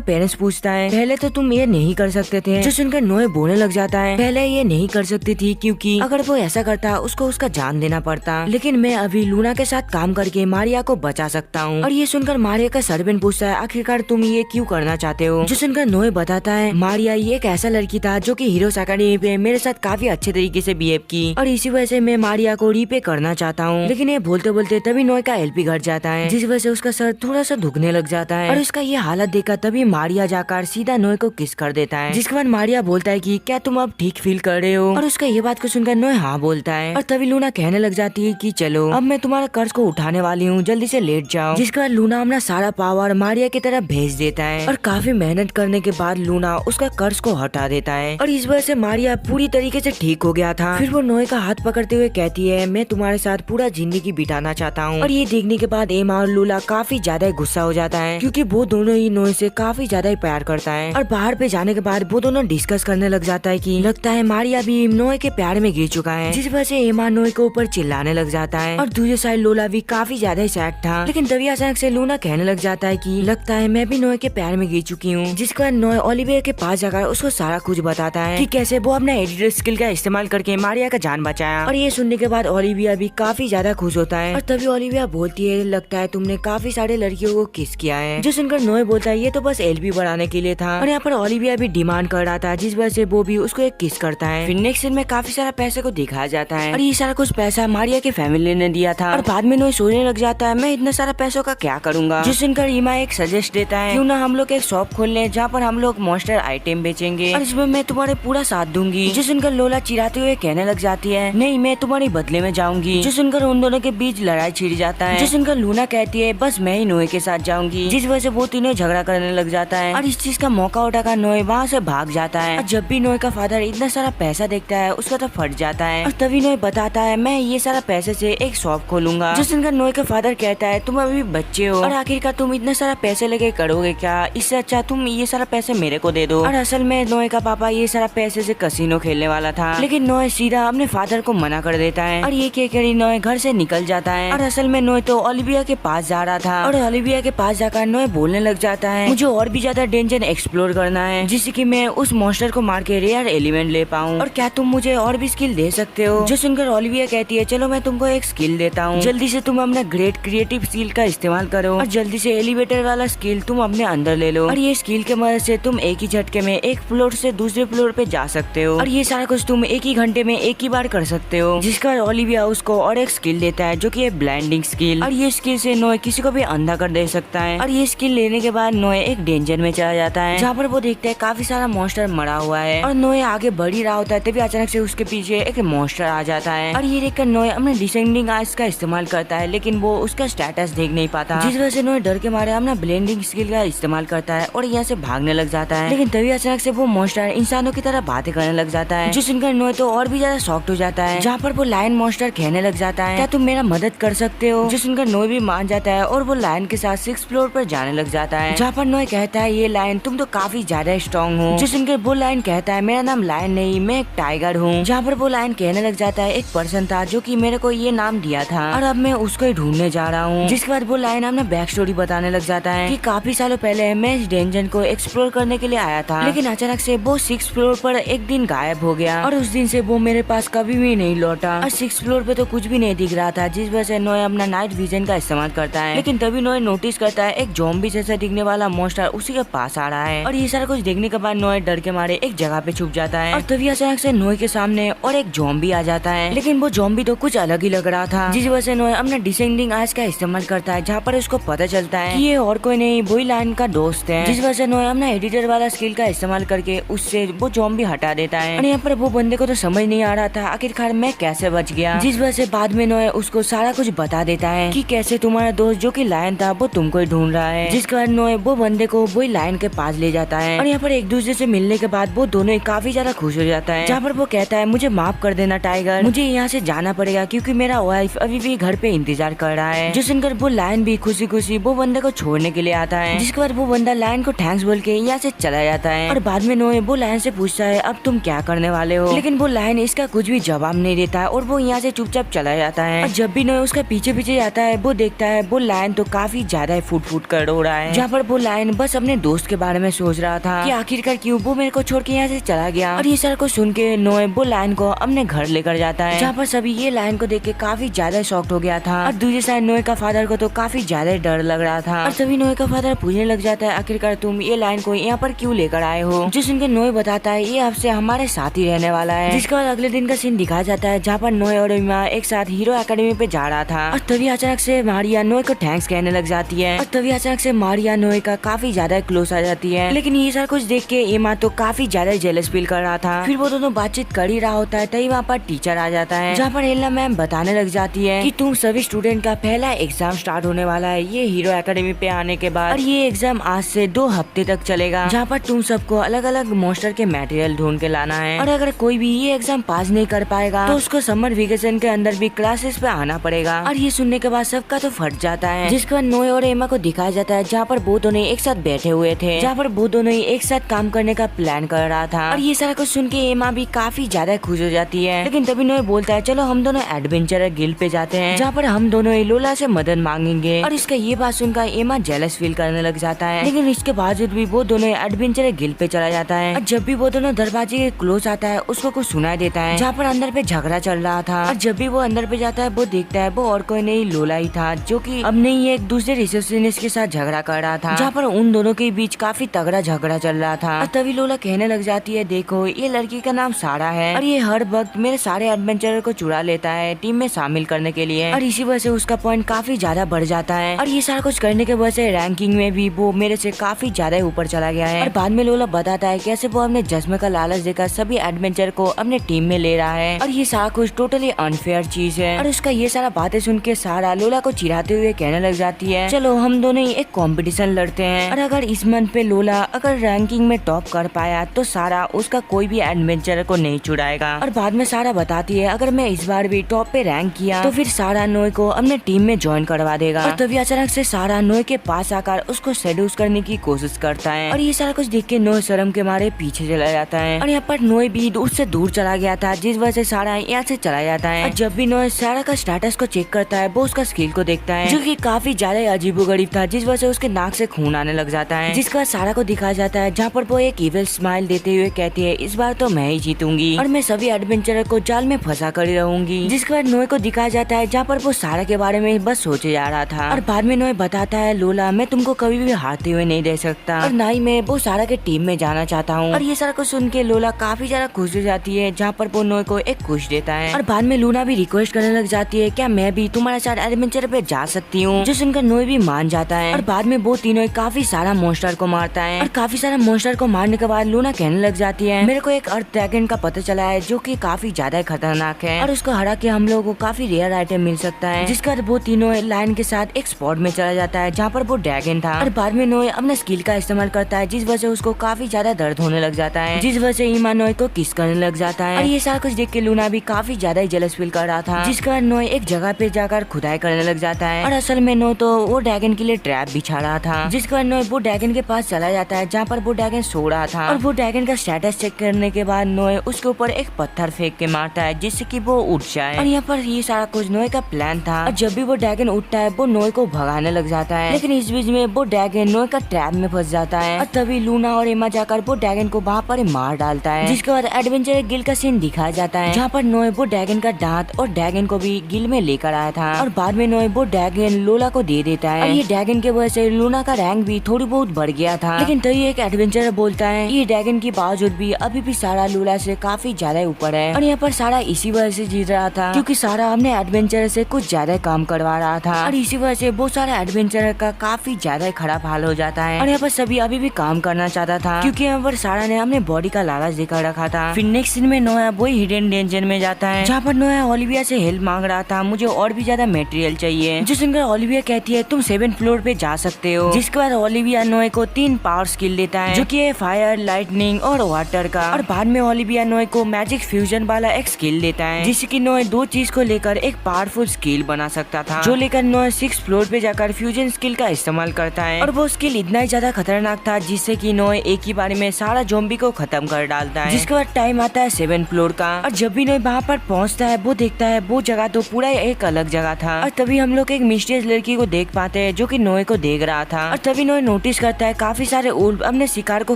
पेरेंट्स पूछता है पहले तो तुम ये नहीं कर सकते थे। जो सुनकर नोए बोलने लग जाता है पहले ये नहीं कर सकती थी क्योंकि अगर वो ऐसा करता उसको उसका जान देना पड़ता, लेकिन मैं अभी लूना के साथ काम करके मारिया को बचा सकता हूँ। और ये सुनकर मारिया का सर्वेंट पूछता है आखिरकार तुम ये क्यों करना चाहते हो। जो सुनकर नोए बताता है मारिया ये एक ऐसा लड़की था जो कि हीरोज अकेडमी पे मेरे साथ काफी अच्छे तरीके से बिहेव की और इसी वजह से मैं मारिया को रीपे करना चाहता हूँ। लेकिन ये बोलते बोलते तभी नोए का एलपी घट जाता है जिस वजह से उसका सर थोड़ा सा दुखने लग जाता है और उसका ये हालत देखकर तभी मारिया जाकर सीधा नोए को किस कर देता है। जिसके बाद मारिया बोलता है कि क्या तुम अब ठीक फील कर रहे हो और उसका ये बात को सुनकर नोए हाँ बोलता है और तभी लूना कहने लग जाती है कि चलो अब मैं तुम्हारा कर्ज को उठाने वाली हूँ, जल्दी से लेट जाओ। जिसके बाद लूना अपना सारा पावर मारिया की तरफ भेज देता है और काफी मेहनत करने के बाद लूना उसका कर्ज को हटा देता है और इस वजह से मारिया पूरी तरीके से ठीक हो गया था। फिर वो नोए का हाथ पकड़ते हुए कहती है मैं तुम्हारे साथ पूरा जिंदगी बिताना चाहता हूँ। और ये देखने के बाद एमा और लूला काफी ज्यादा गुस्सा हो जाता है क्योंकि वो दोनों ही नोए से काफी ज्यादा ही प्यार करता है। और बाहर पे जाने के बाद वो दोनों डिस्कस करने लग जाता है कि लगता है मारिया भी नोए के प्यार में गिर चुका है, जिस वजह से एमा नोए के ऊपर चिल्लाने लग जाता है। और दूसरी साइड लोला भी काफी ज्यादा ही सैड था। लेकिन तभी अचानक से लूना कहने लग जाता है कि लगता है मैं भी नोए के प्यार में गिर चुकी हूँ। जिसके बाद नोए ओलिविया के पास जाकर उसको सारा कुछ बताता है कि कैसे वो अपना एडिटर स्किल का इस्तेमाल करके मारिया का जान बचाया। और ये सुनने के बाद ओलिविया भी काफी ज्यादा खुश होता है और तभी ओलिविया बोलती है लगता है तुमने काफी सारे लड़कियों को किस किया है। जो सुनकर नोए बोलता है ये तो बस एलपी बढ़ाने के लिए था। और यहाँ पर ओलिविया भी डिमांड कर रहा था जिस वजह से वो भी उसको एक किस करता है। फिर नेक्स्ट सीन में काफी सारा पैसे को दिखाया जाता है और ये सारा कुछ पैसा मारिया के फैमिली ने दिया था। और बाद में नोए सोचने लग जाता है मैं इतना सारा पैसों का क्या करूंगा। जिस सुनकर ईमा एक सजेस्ट देता है क्यों ना हम लोग एक शॉप खोल लें जहाँ पर हम लोग मॉन्स्टर आइटम बेचेंगे और इसमें मैं तुम्हारे पूरा साथ दूंगी। जो सुनकर लोला चिढ़ाते हुए कहने लग जाती है नहीं मैं तुम्हारे बदले में जाऊंगी। जो सुनकर उन दोनों के बीच लड़ाई छिड़ जाता है। जो सुनकर लूना कहती है बस मैं ही नोए के साथ जाऊंगी, जिस वजह से वो तीनों झगड़ा करने लग जाता है। और इस चीज का मौका उठाकर नोए वहाँ से भाग जाता है। और जब भी नोए का फादर इतना सारा पैसा देखता है उसका तो फट जाता है। और तभी नोए बताता है मैं ये सारा पैसे से एक शॉप खोलूंगा। जो सुनकर नोए का फादर कहता है तुम अभी बच्चे हो और आखिरकार तुम इतना सारा पैसे लेके करोगे क्या, इससे अच्छा तुम ये सारा पैसे मेरे को दे दो। और असल में नोए का पापा ये सारा पैसे से कसिनो खेलने वाला था, लेकिन नोए सीधा अपने फादर को मना कर देता है। और ये कहकर नोए घर से निकल जाता है। और असल में नोए तो ओलिविया के पास जा रहा था और ओलिविया के पास जाकर नोए बोलने लग जाता है मुझे और भी ज्यादा डेंजर एक्सप्लोर करना है जिससे कि मैं उस मॉन्स्टर को मार के रेयर एलिमेंट ले पाऊँ, और क्या तुम मुझे और भी स्किल दे सकते हो। जो सुनकर ओलिविया कहती है चलो मैं तुमको एक स्किल देता हूँ, जल्दी से तुम अपना ग्रेट क्रिएटिव स्किल का इस्तेमाल करो और जल्दी से एलिवेटर वाला स्किल तुम अपने अंदर ले लो। और ये स्किल के मदद से तुम एक ही झटके में एक फ्लोर से दूसरे फ्लोर पे जा सकते हो और ये सारा कुछ तुम एक ही घंटे में एक ही बार कर सकते हो। जिसका ओलिविया उसको और एक स्किल देता है जो कि है ब्लाइंडिंग स्किल। और ये स्किल से नोए किसी को भी अंधा कर दे सकता है। और ये स्किल लेने के बाद नोए एक डेंजर में चला जाता है जहाँ पर वो देखता है काफी सारा मॉन्स्टर मरा हुआ है और नोए आगे बढ़ ही रहा होता है तभी अचानक से उसके पीछे एक मॉन्स्टर आ जाता है। और ये देखकर नोए अपने डिसेंडिंग आइज का इस्तेमाल करता है लेकिन वो उसका स्टेटस देख नहीं पाता, जिस वजह से नोए डर के मारे अपना ब्लेंडिंग स्किल का इस्तेमाल करता है और यहाँ से भागने लग जाता है। लेकिन तभी अचानक से वो मॉन्स्टर इंसानों की तरह बातें करने लग जाता है, जो सुनकर नोए तो और भी ज्यादा शॉक्ड हो जाता है। जहाँ पर वो लायन मॉन्स्टर कहने लग जाता है क्या तुम मेरा मदद कर सकते हो। जो सुनकर नोए भी मान जाता है और वो लायन के साथ 6th फ्लोर पर जाने लग जाता है, जहाँ पर नोए कहता है ये लायन तुम तो काफी ज्यादा स्ट्रॉन्ग हो। जो सुनकर वो लायन कहता है मेरा नाम लायन नहीं मैं एक टाइगर हूँ। जहाँ पर वो लायन कहने लग जाता है एक पर्सन था जो कि मेरे को ये नाम दिया था और अब मैं उसको ही ढूंढने जा रहा हूँ। जिसके बाद वो लायन अपना बैक स्टोरी बताने लग जाता है कि काफी सालों पहले मैं इस डेंजन को एक्सप्लोर करने के लिए आया था, लेकिन अचानक से वो 6th फ्लोर पर एक दिन गायब हो गया और उस दिन से वो मेरे पास कभी भी नहीं लौटा और 6th फ्लोर पे तो कुछ भी नहीं दिख रहा था, जिस वजह से नोए अपना नाइट विजन का इस्तेमाल करता है। लेकिन तभी नोए नोटिस करता है एक ज़ॉम्बी जैसा दिखने वाला मॉन्स्टर उसी के पास आ रहा है और ये सारा कुछ देखने के बाद नोए डर के मारे एक जगह पे छुप जाता है। और तभी अचानक से नोए के सामने और एक ज़ॉम्बी आ जाता है, लेकिन वो ज़ॉम्बी तो कुछ अलग ही लग रहा था, जिस वजह से नोए अपना डिसेंडिंग आइज का इस्तेमाल करता है जहाँ पर उसको पता चलता है कि ये और कोई नहीं वही लायन का दोस्त है, जिस वजह से नोए अपना एडिटर वाला स्किल का इस्तेमाल करके उससे वो ज़ॉम्बी हटा देता है। और यहाँ पर वो बंदे को तो समझ नहीं आ रहा था आखिरकार मैं कैसे बच गया, जिस वजह से बाद में नोए उसको सारा कुछ बता देता है कि कैसे तुम्हारा दोस्त जो कि लायन था वो तुमको ही ढूंढ रहा है, जिसके बाद नोए वो बंदे को वही लायन के पास ले जाता है। और यहाँ पर एक दूसरे से मिलने के बाद वो दोनों काफी ज्यादा खुश हो जाता है, जहाँ पर वो कहता है मुझे माफ कर देना टाइगर, मुझे यहाँ से जाना पड़ेगा क्योंकि मेरा वाइफ अभी भी घर पे इंतजार कर रहा है। जो सुनकर वो लायन भी खुशी खुशी वो बंदे को छोड़ने के लिए आता है, जिसके बाद वो बंदा लायन को थैंक्स बोल के यहाँ से चला जाता है। और बाद में नोए वो लायन से पूछता है अब तुम क्या करने वाले हो, लेकिन वो लायन इसका कुछ भी जवाब नहीं देता है और वो यहाँ से चुपचाप चला चला जाता है। और जब भी नोए उसका पीछे पीछे जाता है वो देखता है वो लायन तो काफी ज्यादा फुट फुट कर रो रहा है, जहाँ पर वो लायन बस अपने दोस्त के बारे में सोच रहा था कि आखिरकार क्यों वो मेरे को छोड़ के यहाँ से चला गया। और ये सारा कुछ सुन के नोए वो लायन को अपने घर लेकर जाता है, जहाँ पर सभी ये लायन को देख के काफी ज्यादा शॉक्ड हो गया था। और दूसरी साइड नोए का फादर को तो काफी ज्यादा डर लग रहा था। और तभी नोए का फादर पूछने लग जाता है आखिरकार तुम ये लायन को यहाँ पर क्यों लेकर आए हो, जो सुनकर नोए बताता है ये आपसे हमारे साथ ही रहने वाला है। जिसके बाद अगले दिन का सीन दिखाया जाता है जहाँ पर नोए और एमा एक साथ हीरो एकेडमी पे जा रहा था। और तभी अचानक से मारिया नोए को थैंक्स कहने लग जाती है। और तभी अचानक से मारिया नोए का काफी ज्यादा क्लोज आ जाती है। लेकिन ये सारा कुछ देख के एमा तो काफी ज्यादा जेलस फील कर रहा था। फिर वो दोनों बातचीत कर ही रहा होता है तभी वहाँ पर टीचर आ जाता है, जहाँ पर एल्ना मैम बताने लग जाती है कि तुम सभी स्टूडेंट का पहला एग्जाम स्टार्ट होने वाला है ये हीरो एकेडमी पे आने के बाद। और ये एग्जाम आज से 2 हफ्ते तक चलेगा, जहाँ पर तुम सबको अलग अलग मॉन्स्टर के मटेरियल ढूंढ के लाना है। और अगर कोई भी ये एग्जाम पास नहीं कर पाएगा तो उसको समर वेकेशन के अंदर भी क्लासेस पे आना पड़ेगा। और ये सुनने के बाद सबका तो फट जाता है। जिसके बाद नोए और एमा को दिखाया जाता है जहाँ पर वो दोनों एक साथ बैठे हुए थे, जहाँ पर वो दोनों एक साथ काम करने का प्लान कर रहा था। और ये सारा कुछ सुन के एमा भी काफी ज्यादा खुश हो जाती है। लेकिन तभी नोए बोलता है चलो हम दोनों एडवेंचर गिल्ड पे जाते हैं, जहाँ पर हम दोनों लोला से मदद मांगेंगे। और इसका ये बात सुनकर एमा जेलस फील करने लग जाता है। लेकिन इसके बावजूद भी वो दोनों एडवेंचर गिल्ड पे चला जाता है। और जब भी वो दोनों दरवाजे के क्लोज आता है उसको कुछ सुनाई देता है, जहाँ पर अंदर पे झगड़ा चल रहा था। और जब भी वो अंदर पे जाता है वो देखता है वो और कोई नहीं लोला ही था, जो कि अब नहीं एक दूसरे रिसेप्शनिस्ट के साथ झगड़ा कर रहा था, जहाँ पर उन दोनों के बीच काफी तगड़ा झगड़ा चल रहा था। और तभी लोला कहने लग जाती है देखो ये लड़की का नाम सारा है और ये हर वक्त मेरे सारे एडवेंचर को चुरा लेता है टीम में शामिल करने के लिए। और इसी वजह से उसका पॉइंट काफी ज्यादा बढ़ जाता है। और ये सारा कुछ करने के वजह से रैंकिंग में भी वो मेरे से काफी ज्यादा ऊपर चला गया है। और बाद में लोला बताता है कैसे वो अपने जज्बे का लालच देकर सभी एडवेंचर को अपने टीम में ले रहा है। और ये सारा कुछ टोटली अनफेयर चीज है। और उसका ये सारा बातें सुन के सारा लोला को चिढ़ाते हुए कहने लग जाती है चलो हम दोनों ही एक कंपटीशन लड़ते हैं, और अगर इस मंथ पे लोला अगर रैंकिंग में टॉप कर पाया तो सारा उसका कोई भी एडवेंचर को नहीं छुड़ाएगा। और बाद में सारा बताती है अगर मैं इस बार भी टॉप पे रैंक किया तो फिर सारा नोए को अपने टीम में ज्वाइन करवा देगा। और तभी अचानक से सारा नोए के पास आकर उसको सेड्यूस करने की कोशिश करता है। और ये सारा कुछ देख के नोए शर्म के मारे पीछे चला जाता है। और यहाँ पर नोए भी दूर से दूर चला गया था, जिस वजह से सारा यहाँ से चला जाता है। और जब भी नोए सारा का स्टेटस को चेक करता है वो उसका स्किल को देखता है, जो कि काफी ज्यादा अजीबोगरीब था, जिस वजह से उसके नाक से खून आने लग जाता है। जिसके बाद सारा को दिखाया जाता है जहाँ पर वो एक इविल स्माइल देते हुए कहती है इस बार तो मैं ही जीतूंगी और मैं सभी एडवेंचरर को जाल में फंसा कर रहूंगी। जिसके बाद नोए को दिखाया जाता है जहाँ पर वो सारा के बारे में बस सोचे जा रहा था। और बाद में नोए बताता है लोला मैं तुमको कभी भी हारते हुए नहीं देख सकता और ना ही मैं वो सारा के टीम में जाना चाहता हूँ। और ये सारा को सुन के लोला काफी ज्यादा खुश हो जाती है, जहाँ पर वो नोए को एक खुश देता है। और बाद में लूना भी रिक्वेस्ट करने लग जाती है क्या मैं भी तुम्हारे साथ एडवेंचर पे जा सकती हूँ, जो सुनकर नोए भी मान जाता है। और बाद में वो तीनों काफी सारा मॉन्स्टर को मारता है। और काफी सारा मॉन्स्टर को मारने के बाद लूना कहने लग जाती है मेरे को एक अर्थ ड्रैगन का पता चला है जो कि काफी ज्यादा खतरनाक है और उसको हरा के हम लोगों को काफी रेयर आइटम मिल सकता है। जिसके बाद वो तीनों लायन के साथ एक स्पॉट में चला जाता है जहाँ पर वो ड्रैगन था। और बाद में नोए अपने स्किल का इस्तेमाल करता है, जिस वजह से उसको काफी ज्यादा दर्द होने लग जाता है, जिस वजह से ईमा नोए को किस करने लग जाता है। और ये सारा कुछ देख के लूना भी काफी ज्यादा जेलस फील कर रहा था। जिसके बाद नोए एक जगह पे जाकर खुदाई करने लग जाता है और असल में नोए तो वो ड्रैगन के लिए ट्रैप बिछा रहा था। जिसके बाद नोए वो ड्रैगन के पास चला जाता है जहाँ पर वो ड्रैगन सो रहा था। और वो ड्रैगन का स्टेटस चेक करने के बाद नोए उसके ऊपर एक पत्थर फेंक के मारता है जिससे कि वो उठ जाए। और यहाँ पर ये सारा कुछ नोए का प्लान था। और जब भी वो ड्रैगन उठता है वो नोए को भगाने लग जाता है, लेकिन इस बीच में वो ड्रैगन नोए का ट्रैप में फंस जाता है। और तभी लूना और एमा जाकर वो ड्रैगन को वहाँ पर मार डालता है। जिसके बाद एडवेंचर गिल का सीन दिखाया जाता है जहाँ पर नोए वो ड्रैगन का दांत और ड्रैगन को भी गिल में लेकर आया था। और बाद में नोए वो ड्रैगन लोला को दे देता है। और ये ड्रैगन के वजह से लूना का रैंक भी थोड़ी बहुत बढ़ गया था। लेकिन तभी एक एडवेंचर बोलता है ये ड्रैगन के बावजूद भी अभी भी सारा लोला से काफी ज्यादा ऊपर है। और यहाँ पर सारा इसी वजह से जीत रहा था क्योंकि सारा अपने एडवेंचर से कुछ ज्यादा काम करवा रहा था। और इसी वजह से वो सारा एडवेंचर का काफी ज्यादा खराब हाल हो जाता है। और यहाँ पर सभी अभी भी काम करना चाहता था क्योंकि यहाँ पर सारा ने अपने बॉडी का लालच दिखा रखा था। फिर नेक्स्ट सीन में नोया वही हिडन डेंजर में जाता है जहाँ पर नोया ओलिविया से हेल्प मांग रहा था, मुझे और भी ज्यादा मटेरियल चाहिए। जो सुनकर ओलिविया कहती है तुम 7th फ्लोर पे जा सकते हो। जिसके बाद ओलिविया नोए को 3 पावर स्किल देता है जो कि है फायर, लाइटनिंग और वाटर का। और बाद में ओलिविया नोए को मैजिक फ्यूजन वाला एक स्किल देता है जिससे कि नोए 2 चीज को लेकर एक पावरफुल स्किल बना सकता था, जो लेकर नोए 6th फ्लोर पे जाकर फ्यूजन स्किल का इस्तेमाल करता है। और वो स्किल इतना ही ज्यादा खतरनाक था जिससे कि नोए एक ही बार में सारा ज़ॉम्बी को खत्म कर डालता है। जिसके बाद टाइम आता है 7th फ्लोर का। और जब भी नोए वहाँ पर पहुँचता है वो देखता है वो जगह तो पूरा एक अलग जगह था। और तभी हम लोग एक मिस्टीरियस लड़की को देख पाते हैं जो कि नोए को देख रहा था। और तभी नोए नोटिस करता है काफी सारे उल्फ अपने शिकार को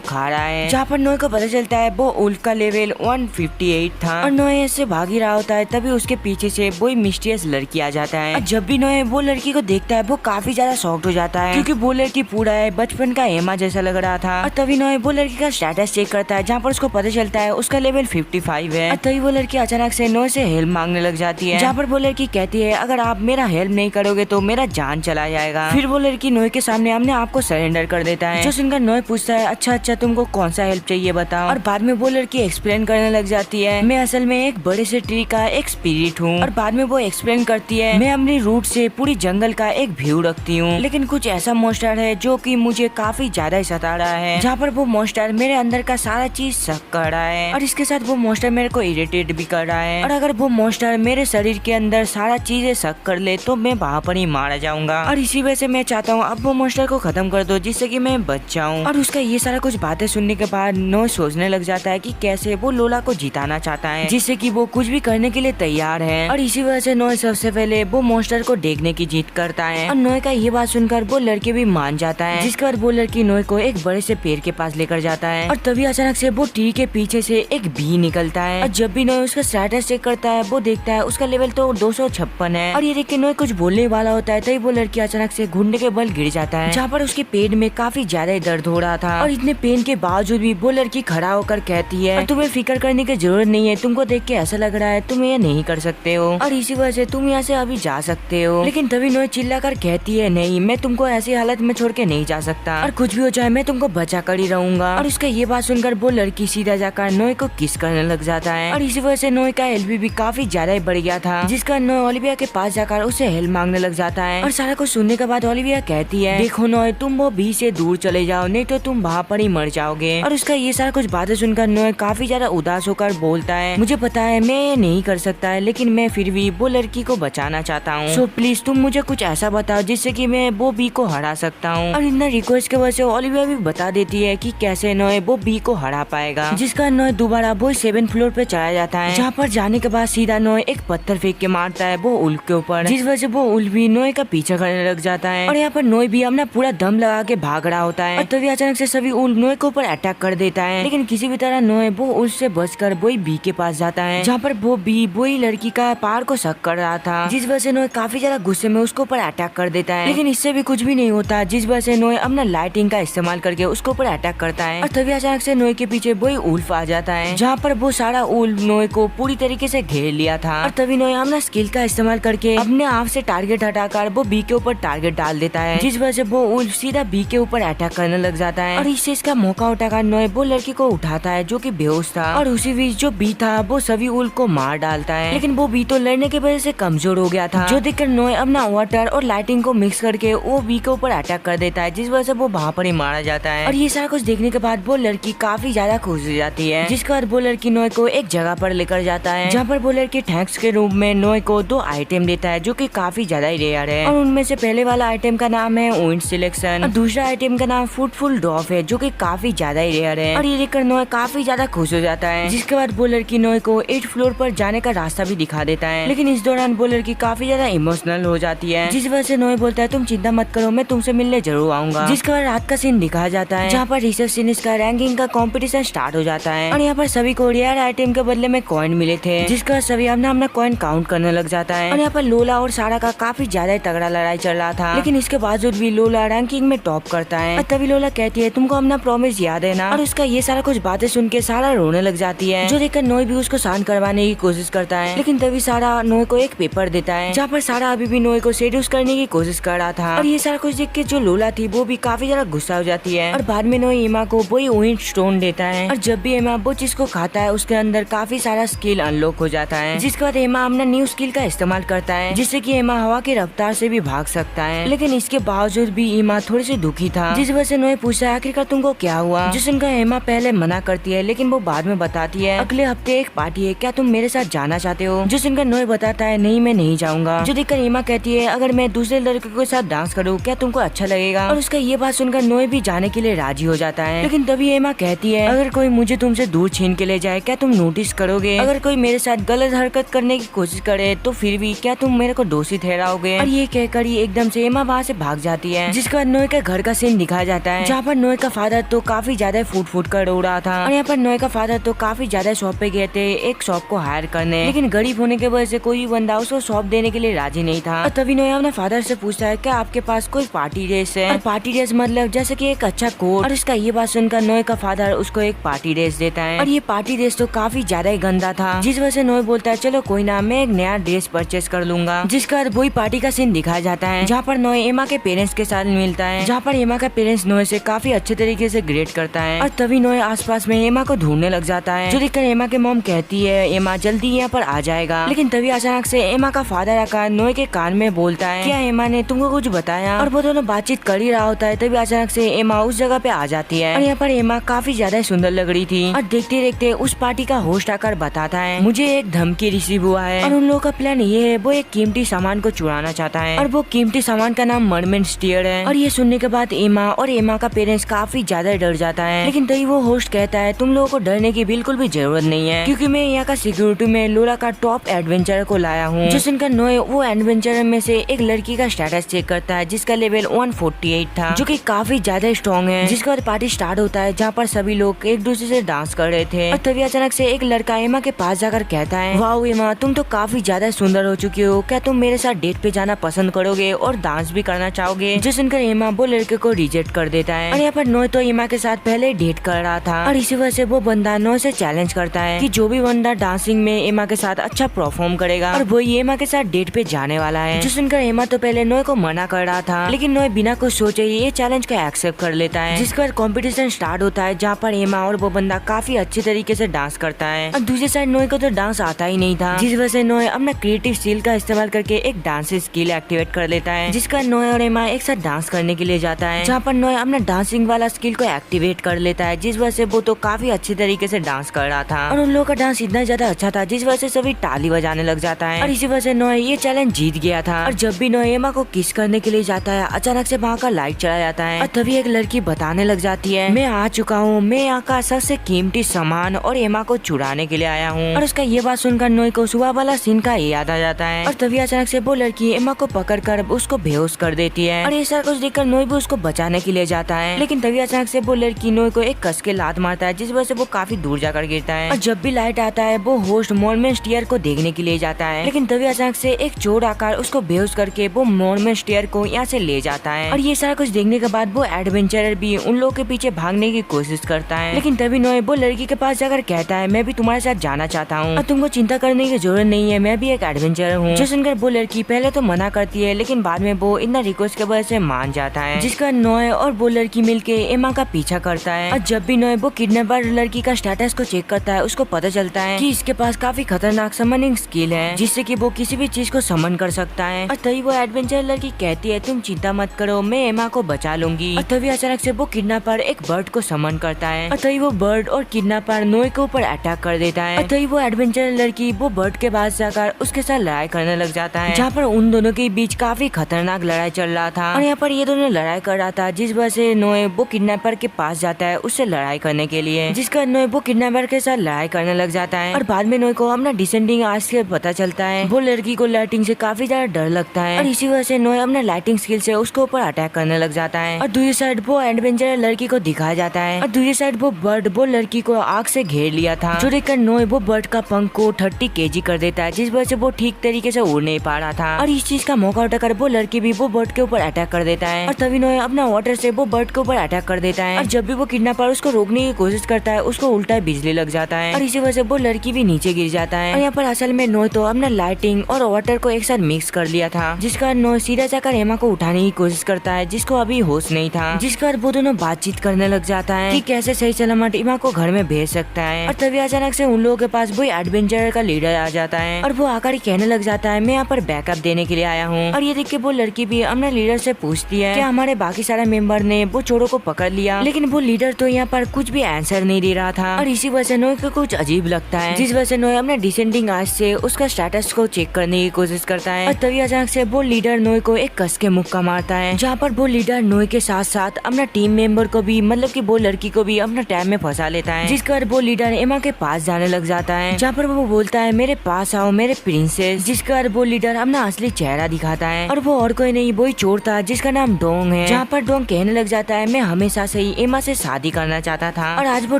खा रहा है। जहाँ पर नोए को पता चलता है वो उल्फ का लेवल 158 था और नोए इससे भाग ही रहा होता है। तभी उसके पीछे से वही मिस्टीरियस लड़की आ जाता है। और जब भी नोए वो लड़की को देखता है वो काफी ज्यादा शॉक्ड हो जाता है क्योंकि वो लड़की पूरा है बचपन का एमा जैसा लग रहा था। और तभी नोए वो लड़की का स्टेटस चेक करता है जहाँ पर उसको पता चलता है उसका लेवल 55 है। और तभी वो लड़की अचानक से नोए से हेल्प मांगने लग जाती है, जहाँ पर वो लड़की कहती है अगर आप मेरा हेल्प नहीं करोगे तो मेरा जान चला जाएगा। फिर वो लड़की नोए के सामने अपने आप को सरेंडर कर देता है। जो सुनकर नोए पूछता है अच्छा तुमको कौन सा हेल्प चाहिए बताओ। और बाद में वो लड़की एक्सप्लेन करने लग जाती है मैं असल में एक बड़े से ट्री का एक स्पिरिट हूँ। और बाद में वो एक्सप्लेन करती है मैं अपनी रूट से पूरी जंगल का एक व्यू रखती हूँ, लेकिन कुछ ऐसा मॉन्स्टर है जो कि मुझे काफी ज्यादा सता रहा है, जहाँ पर वो मॉन्स्टर मेरे अंदर का सारा चीज शक कर रहा है और इसके साथ वो मॉन्स्टर मेरे को इरिटेट भी कर रहा है। और अगर वो मॉन्स्टर मेरे शरीर के अंदर सारा चीजें शक कर ले तो मैं वहाँ पर ही मारा जाऊंगा। और इसी वजह से मैं चाहता हूँ अब वो मॉन्स्टर को खत्म कर दो जिससे कि मैं बच जाऊँ। और उसका ये सारा कुछ बातें सुनने के बाद नोए सोचने लग जाता है कि कैसे वो लोला को जिताना चाहता है जिससे कि वो कुछ भी करने के लिए तैयार है। और इसी वजह से नोए सबसे पहले वो मॉन्स्टर को देखने की जीत करता है। और नोए का ये बात सुनकर वो लड़के भी मान जाता है, जिसके बाद वो लड़की नोए को एक बड़े से पेड़ के पास लेकर जाता है। और तभी अचानक से वो ट्री के पीछे से एक बी निकलता है। और जब भी नोए उसका स्टेटस चेक करता है वो देखता है उसका लेवल तो 256 है। और ये देख के नोए कुछ बोलने वाला होता है तभी वो लड़की अचानक से घुटने के बल गिर जाता है, जहाँ पर उसके पेट में काफी ज्यादा दर्द हो रहा था। और इतने पेन के बावजूद भी वो लड़की खड़ा होकर कहती है तुम्हें फिक्र करने की जरूरत नहीं है, तुमको देख के ऐसा लग रहा है तुम ये नहीं कर सकते हो और इसी वजह से तुम यहाँ से अभी जा सकते हो। लेकिन तभी नोए चिल्लाकर कहती है नहीं मैं तुमको ऐसी हालत में छोड़ के नहीं जा सकता और कुछ भी हो जाए मैं तुमको बचा कर ही रहूंगा। और उसका ये बात सुनकर वो लड़की सीधा जाकर नोए को किस करने लग जाता है। और इसी वजह से नोए का एलबी भी काफी ज्यादा ही बढ़ गया था, जिसका नोए ओलिविया के पास जाकर उसे हेल्प मांगने लग जाता है। और सारा कुछ सुनने के बाद ओलिविया कहती है देखो नोए तुम वो बी से दूर चले जाओ नहीं तो तुम वहाँ पर ही मर जाओगे। और उसका ये सारा कुछ बातें सुनकर नोए काफी ज्यादा उदास होकर बोलता है मुझे पता है मैं ये नहीं कर सकता है लेकिन मैं फिर भी वो लड़की को बचाना चाहता हूँ, सो प्लीज तुम मुझे कुछ ऐसा बताओ जिससे कि मैं वो बी को हरा सकता हूँ। और इतना रिक्वेस्ट के वजह से ओलिविया भी बता देती है कि कैसे नोए वो बी को हरा पाएगा, जिसका नोए दोबारा वो 7th फ्लोर पे चला जाता है, जहाँ पर जाने के बाद सीधा नोए एक पत्थर फेंक के मारता है वो उल्फ के ऊपर, जिस वजह से वो उल्फ भी नोए का पीछा करने लग जाता है। और यहाँ पर नोए भी अपना पूरा दम लगा के भाग रहा होता है। और तभी अचानक से सभी उल्फ नोए के ऊपर अटैक कर देता है, लेकिन किसी भी तरह नोए वो उल्फ से बचकर वही बी के पास जाता है, जहाँ पर वो बी वही लड़की का पार को शक कर रहा था, जिस वजह से नोए काफी ज्यादा गुस्से में उसके ऊपर अटैक कर देता है। लेकिन इससे भी कुछ भी नहीं होता, जिस वजह से नोए अपना लाइटिंग का इस्तेमाल करके उसके ऊपर अटैक करता है। और तभी अचानक से नोए के पीछे वही उल्फ आ जाता है, जहाँ पर वो सारा उल्फ नोए को पूरी तरीके से घेर लिया था। और तभी नोए अपना स्किल का इस्तेमाल करके अपने आप से टारगेट हटाकर वो बी के ऊपर टारगेट डाल देता है, जिस वजह से वो उल्फ सीधा बी के ऊपर अटैक करने लग जाता है। और इससे इसका मौका उठाकर नोए वो लड़की को उठाता है जो कि बेहोश था। और उसी बीच जो बी था वो सभी उल्फ को मार डालता है, लेकिन वो बी तो लड़ने की वजह से कमजोर हो गया था, जो देखकर नोए अपना वाटर और लाइटिंग को मिक्स करके वो बी के ऊपर अटैक कर देता है, जिस वजह से वो वहाँ पर ही मारा जाता है। और ये सारा कुछ देखने के बाद वो लड़की काफी ज्यादा खुश हो जाती है, जिसके बाद वो लड़की नोए को एक जगह पर लेकर जाता है, जहाँ पर वो लड़की थैंक्स के रूप में नोए को 2 आइटम देता है जो कि काफी ज्यादा ही रेयर है। और उनमें से पहले वाला आइटम का नाम है विंड सिलेक्शन और दूसरा आइटम का नाम फ्रूटफुल ड्रॉप है जो कि काफी ज्यादा ही रेयर है। और ये देखकर नोए काफी ज्यादा खुश हो जाता है, जिसके बाद वो लड़की नोए को 8th फ्लोर पर जाने का रास्ता भी दिखा देता है। लेकिन इस दौरान वो लड़की काफी ज्यादा इमोशनल हो जाती है, जिस वजह से नोए बोलता है तुम चिंता मत करो मैं तुमसे मिलने जरूर आऊंगा। जिसके बाद रात का सीन दिखाया जाता है, जहाँ पर रिसेप्शनिस्ट का रैंकिंग का कंपटीशन स्टार्ट हो जाता है। और यहाँ पर सभी को रेयर आइटम के बदले में कॉइन मिले थे, जिसका सभी अपना अपना कॉइन काउंट करने लग जाता है। और यहाँ पर लोला और सारा का काफी ज्यादा तगड़ा लड़ाई चल रहा था, लेकिन इसके बावजूद भी लोला रैंकिंग में टॉप करता है। और तभी लोला कहती है तुमको अपना प्रॉमिस याद है ना। और उसका ये सारा कुछ बातें सुन के सारा रोने लग जाती है, जो देखकर नोए भी उसको शांत करवाने की कोशिश करता है। लेकिन तभी सारा नोए को एक पेपर देता है, जहाँ पर सारा अभी भी नोए को सेड्यूस करने की कोशिश कर रहा था। और ये सारा कुछ देख के जो लोला थी वो भी काफी ज्यादा गुस्सा हो जाती है। और बाद में नोए एमा को वही विंड स्टोन देता है। और जब भी एमा वो चीज को खाता है उसके अंदर काफी सारा स्किल अनलॉक हो जाता है, जिसके बाद एमा अपना न्यू स्किल का इस्तेमाल करता है, जिससे कि एमा हवा की रफ्तार से भी भाग सकता है। लेकिन इसके बावजूद भी एमा थोड़ी सी दुखी था, जिस वजह से नोए पूछता है आखिरकार तुमको क्या हुआ, जिस उनका एमा पहले मना करती है, लेकिन वो बाद में बताती है अगले हफ्ते एक पार्टी है, क्या तुम मेरे साथ जाना चाहते हो। जिस उनका नोए बताता है नहीं मैं नहीं जाऊंगा, जो देखकर एमा कहती है अगर मैं दूसरे लड़के के साथ डांस करूँ क्या तुमको अच्छा लगेगा। और उसका ये बात सुनकर नोए भी जाने के लिए राजी हो जाता है। लेकिन तभी एमा कहती है अगर कोई मुझे तुमसे दूर छीन के ले जाए क्या तुम नोटिस करोगे, अगर कोई मेरे साथ गलत हरकत करने करने की कोशिश करे तो फिर भी क्या तुम मेरे को दोषी ठहराओगे? और ये कहकर ही एकदम से एमा वहाँ से भाग जाती है। जिसके बाद नोए का घर का सीन दिखाया जाता है, जहाँ पर नोए का फादर तो काफी ज्यादा फूट कर रो रहा था। और यहाँ पर नोए का फादर तो काफी ज्यादा शॉप पे गए थे एक शॉप को हायर करने, लेकिन गरीब होने की वजह से कोई भी बंदा उसको शॉप देने के लिए राजी नहीं था। और तभी नोए अपने फादर से पूछता है क्या आपके पास कोई पार्टी ड्रेस है? और पार्टी ड्रेस मतलब जैसे कि एक अच्छा कोट। और इसका ये बात सुनकर नोए का फादर उसको एक पार्टी ड्रेस देता है। और ये पार्टी ड्रेस तो काफी ज्यादा ही गंदा था, जिस वजह से नोए बोलता है चलो कोई ना, मैं एक नया ड्रेस परचेस कर लूंगा। जिसका वही पार्टी का सीन दिखाया जाता है, जहाँ पर नोए एमा के पेरेंट्स के साथ मिलता है, जहाँ पर एमा का पेरेंट्स नोए से काफी अच्छे तरीके से ग्रेट करता है। और तभी नोए आसपास में एमा को ढूंढने लग जाता है, जो देखकर एमा के मॉम कहती है एमा जल्दी यहाँ पर आ जाएगा। लेकिन तभी अचानक से एमा का फादर आकर नोए के कान में बोलता है क्या एमा ने तुमको कुछ बताया? और वो दोनों बातचीत कर ही रहा होता है, तभी अचानक से एमा उस जगह पे आ जाती है। और यहाँ पर एमा काफी ज्यादा सुंदर लग रही थी। और देखते देखते उस पार्टी का होस्ट आकर बताता है मुझे एक धमकी रिसीव हुआ है, और उन लोगों का प्लान ये है वो एक कीमती सामान को चुराना चाहता है, और वो कीमती सामान का नाम मरमेंट स्टीयर है। और ये सुनने के बाद एमा और एमा का पेरेंट्स काफी ज्यादा डर जाता है। लेकिन तभी वो होस्ट कहता है तुम लोगों को डरने की बिल्कुल भी जरूरत नहीं है, क्योंकि मैं यहाँ का सिक्योरिटी में लोला का टॉप एडवेंचर को लाया हूँ। जो सुनकर नोए वो एडवेंचर में से एक लड़की का स्टेटस चेक करता है, जिसका लेवल 148 था, जो कि काफी ज्यादा स्ट्रॉन्ग है। जिसके बाद पार्टी स्टार्ट होता है, जहाँ पर सभी लोग एक दूसरे से डांस कर रहे थे। और तभी अचानक से एक लड़का एमा के पास जाकर कहता है वाओ एमा तुम तो काफी ज्यादा सुंदर हो चुकी हो, क्या तुम मेरे साथ डेट पे जाना पसंद करोगे और डांस भी करना चाहोगे? जो सुनकर एमा वो लड़के को रिजेक्ट कर देता है। और यहाँ पर नोए तो एमा के साथ पहले डेट कर रहा था, और इसी वजह से वो बंदा नोए से चैलेंज करता है कि जो भी बंदा डांसिंग में एमा के साथ अच्छा परफॉर्म करेगा और वो एमा के साथ डेट पे जाने वाला है। जो सुनकर एमा तो पहले नोए को मना कर रहा था, लेकिन नोए बिना कुछ सोचे ये चैलेंज को एक्सेप्ट कर लेता है। जिसके बाद कॉम्पिटिशन स्टार्ट होता है, जहाँ पर एमा और वो बंदा काफी अच्छे तरीके से डांस करता है। और दूसरी साइड नोए को तो डांस आता ही नहीं था, जिस वजह से नोए अपना क्रिएटिव स्किल का इस्तेमाल करके एक डांस स्किल एक्टिवेट कर लेता है, जिसका नोए और एमा एक साथ डांस करने के लिए जाता है, जहाँ पर नोए अपना डांसिंग वाला स्किल को एक्टिवेट कर लेता है, जिस वजह से वो तो काफी अच्छे तरीके से डांस कर रहा था। और उन लोगों का डांस इतना ज्यादा अच्छा था, जिस वजह से सभी ताली बजाने लग जाता है। और इसी वजह से नोए ये चैलेंज जीत गया था। और जब भी नोए एमा को किस करने के लिए जाता है, अचानक से वहाँ का लाइट चला जाता है, और तभी एक लड़की बताने लग जाती है मैं आ चुका हूँ, मैं यहाँ का सबसे कीमती सामान और एमा को चुराने के लिए आया हूँ। और उसका ये बात सुनकर नोए को सुबह वाला सीन का याद आ जाता है। और तभी अचानक से वो लड़की एमा को पकड़कर उसको बेहोश कर देती है। और ये सारा कुछ देखकर नोए भी उसको बचाने के लिए जाता है, लेकिन तभी अचानक से वो लड़की नोए को एक कस के लात मारता है, जिस वजह से वो काफी दूर जाकर गिरता है। और जब भी लाइट आता है वो होस्ट मॉर्मेंट स्टीयर को देखने के लिए जाता है, लेकिन तभी अचानक से एक चोर आकर उसको बेहोश करके वो मॉर्मेंट स्टीयर को यहाँ से ले जाता है। और ये सारा कुछ देखने के बाद वो एडवेंचरर भी उन लोगों के पीछे भागने की कोशिश करता है, लेकिन तभी नोए वो लड़की के पास जाकर कहता है मैं भी तुम्हारे साथ जाना चाहता हूँ और तुमको चिंता करने की जरूरत नहीं है, मैं भी एक एडवेंचरर हूँ। जो सुनकर वो लड़की पहले तो मना करती है, लेकिन बाद में वो इतना रिक्वेस्ट के वजह से मान जाता है, जिसका नोए और वो लड़की मिलके एमा का पीछा करता है। और जब भी नोए वो किडनैपर लड़की का स्टेटस को चेक करता है, उसको पता चलता है कि इसके पास काफी खतरनाक समनिंग स्किल है, जिससे कि वो किसी भी चीज को समन कर सकता है। और तभी वो एडवेंचर लड़की कहती है तुम चिंता मत करो, मैं एमा को बचा लूंगी। और तभी अचानक से वो किडनैपर एक बर्ड को समन करता है, और तभी वो बर्ड और किडनैपर नोए के ऊपर अटैक कर देता है। और तभी वो एडवेंचर लड़की वो बर्ड के पास जाकर उसके साथ लड़ाई करने लग जाता है, जहाँ पर उन दोनों के बीच काफी खतरनाक लड़ाई चल रहा था। और यहाँ पर ये दोनों लड़ाई कर रहा था, जिस वजह से नोए वो किडनैपर के पास जाता है उससे लड़ाई करने के लिए, जिसका नोए वो किडनैपर के साथ लड़ाई करने लग जाता है। और बाद में नोए को अपना डिसेंडिंग आर्ट से पता चलता है वो लड़की को लाइटिंग से काफी ज्यादा डर लगता है, और इसी वजह से नोए अपना लाइटिंग स्किल से उसके ऊपर अटैक करने लग जाता है। और दूसरी साइड वो एडवेंचर लड़की को दिखाया जाता है, और दूसरी साइड वो बर्ड वो लड़की को आग से घेर लिया था, जो देखकर नोए वो बर्ड का पंख को 30 kg कर देता है, जिस वजह से वो ठीक तरीके से उड़ नहीं पा रहा था। और इस चीज का मौका उठाकर वो लड़की भी वो बर्ड के ऊपर अटैक कर देता है, और तभी नोए अपना वाटर से वो बर्ड के ऊपर अटैक कर देता है। और जब भी वो किडनैपर उसको रोकने की कोशिश करता है, उसको उल्टा बिजली लग जाता है, और इसी वजह से वो लड़की भी नीचे गिर जाता है। और यहाँ पर असल में नोए तो अपना लाइटिंग और वाटर को एक साथ मिक्स कर लिया था, जिसका नोए सीधा जाकर एमा को उठाने की कोशिश करता है, जिसको अभी होश नहीं था। जिसका वो दोनों बातचीत करने लग जाता है कि कैसे सही सलामत एमा को घर में भेज सकता है। और तभी अचानक से उन लोगों के पास वो एडवेंचर का लीडर आ जाता है, और वो आकर ही कहने लग जाता है मैं यहाँ पर बैकअप देने के लिए आया हूँ। और ये देख के वो लड़की भी अपने लीडर से पूछती है क्या हमारे बाकी सारे मेंबर ने वो चोरों को पकड़ लिया, लेकिन वो लीडर तो यहाँ पर कुछ भी आंसर नहीं दे रहा था। और इसी वजह से नोए को कुछ अजीब लगता है, जिस वजह से नोए अपने डिसेंडिंग आर्ट से उसका स्टेटस को चेक करने की कोशिश करता है। और तभी अचानक से वो लीडर नोए को एक कस के मुक्का मारता है, जहाँ पर वो लीडर नोए के साथ साथ अपना टीम मेंबर को भी मतलब कि वो लड़की को भी अपना टैब में फंसा लेता है, जिसका वो लीडर एमा के पास जाने लग जाता है, जहाँ पर वो बोलता है मेरे पास आओ मेरे प्रिंसेस। जिसके बाद वो लीडर अपना असली चेहरा दिखाता है और वो और कोई नहीं वही चोर था जिसका नाम डोंग है। जहाँ पर डोंग कहने लग जाता है मैं हमेशा से ही एमा से शादी करना चाहता था और आज वो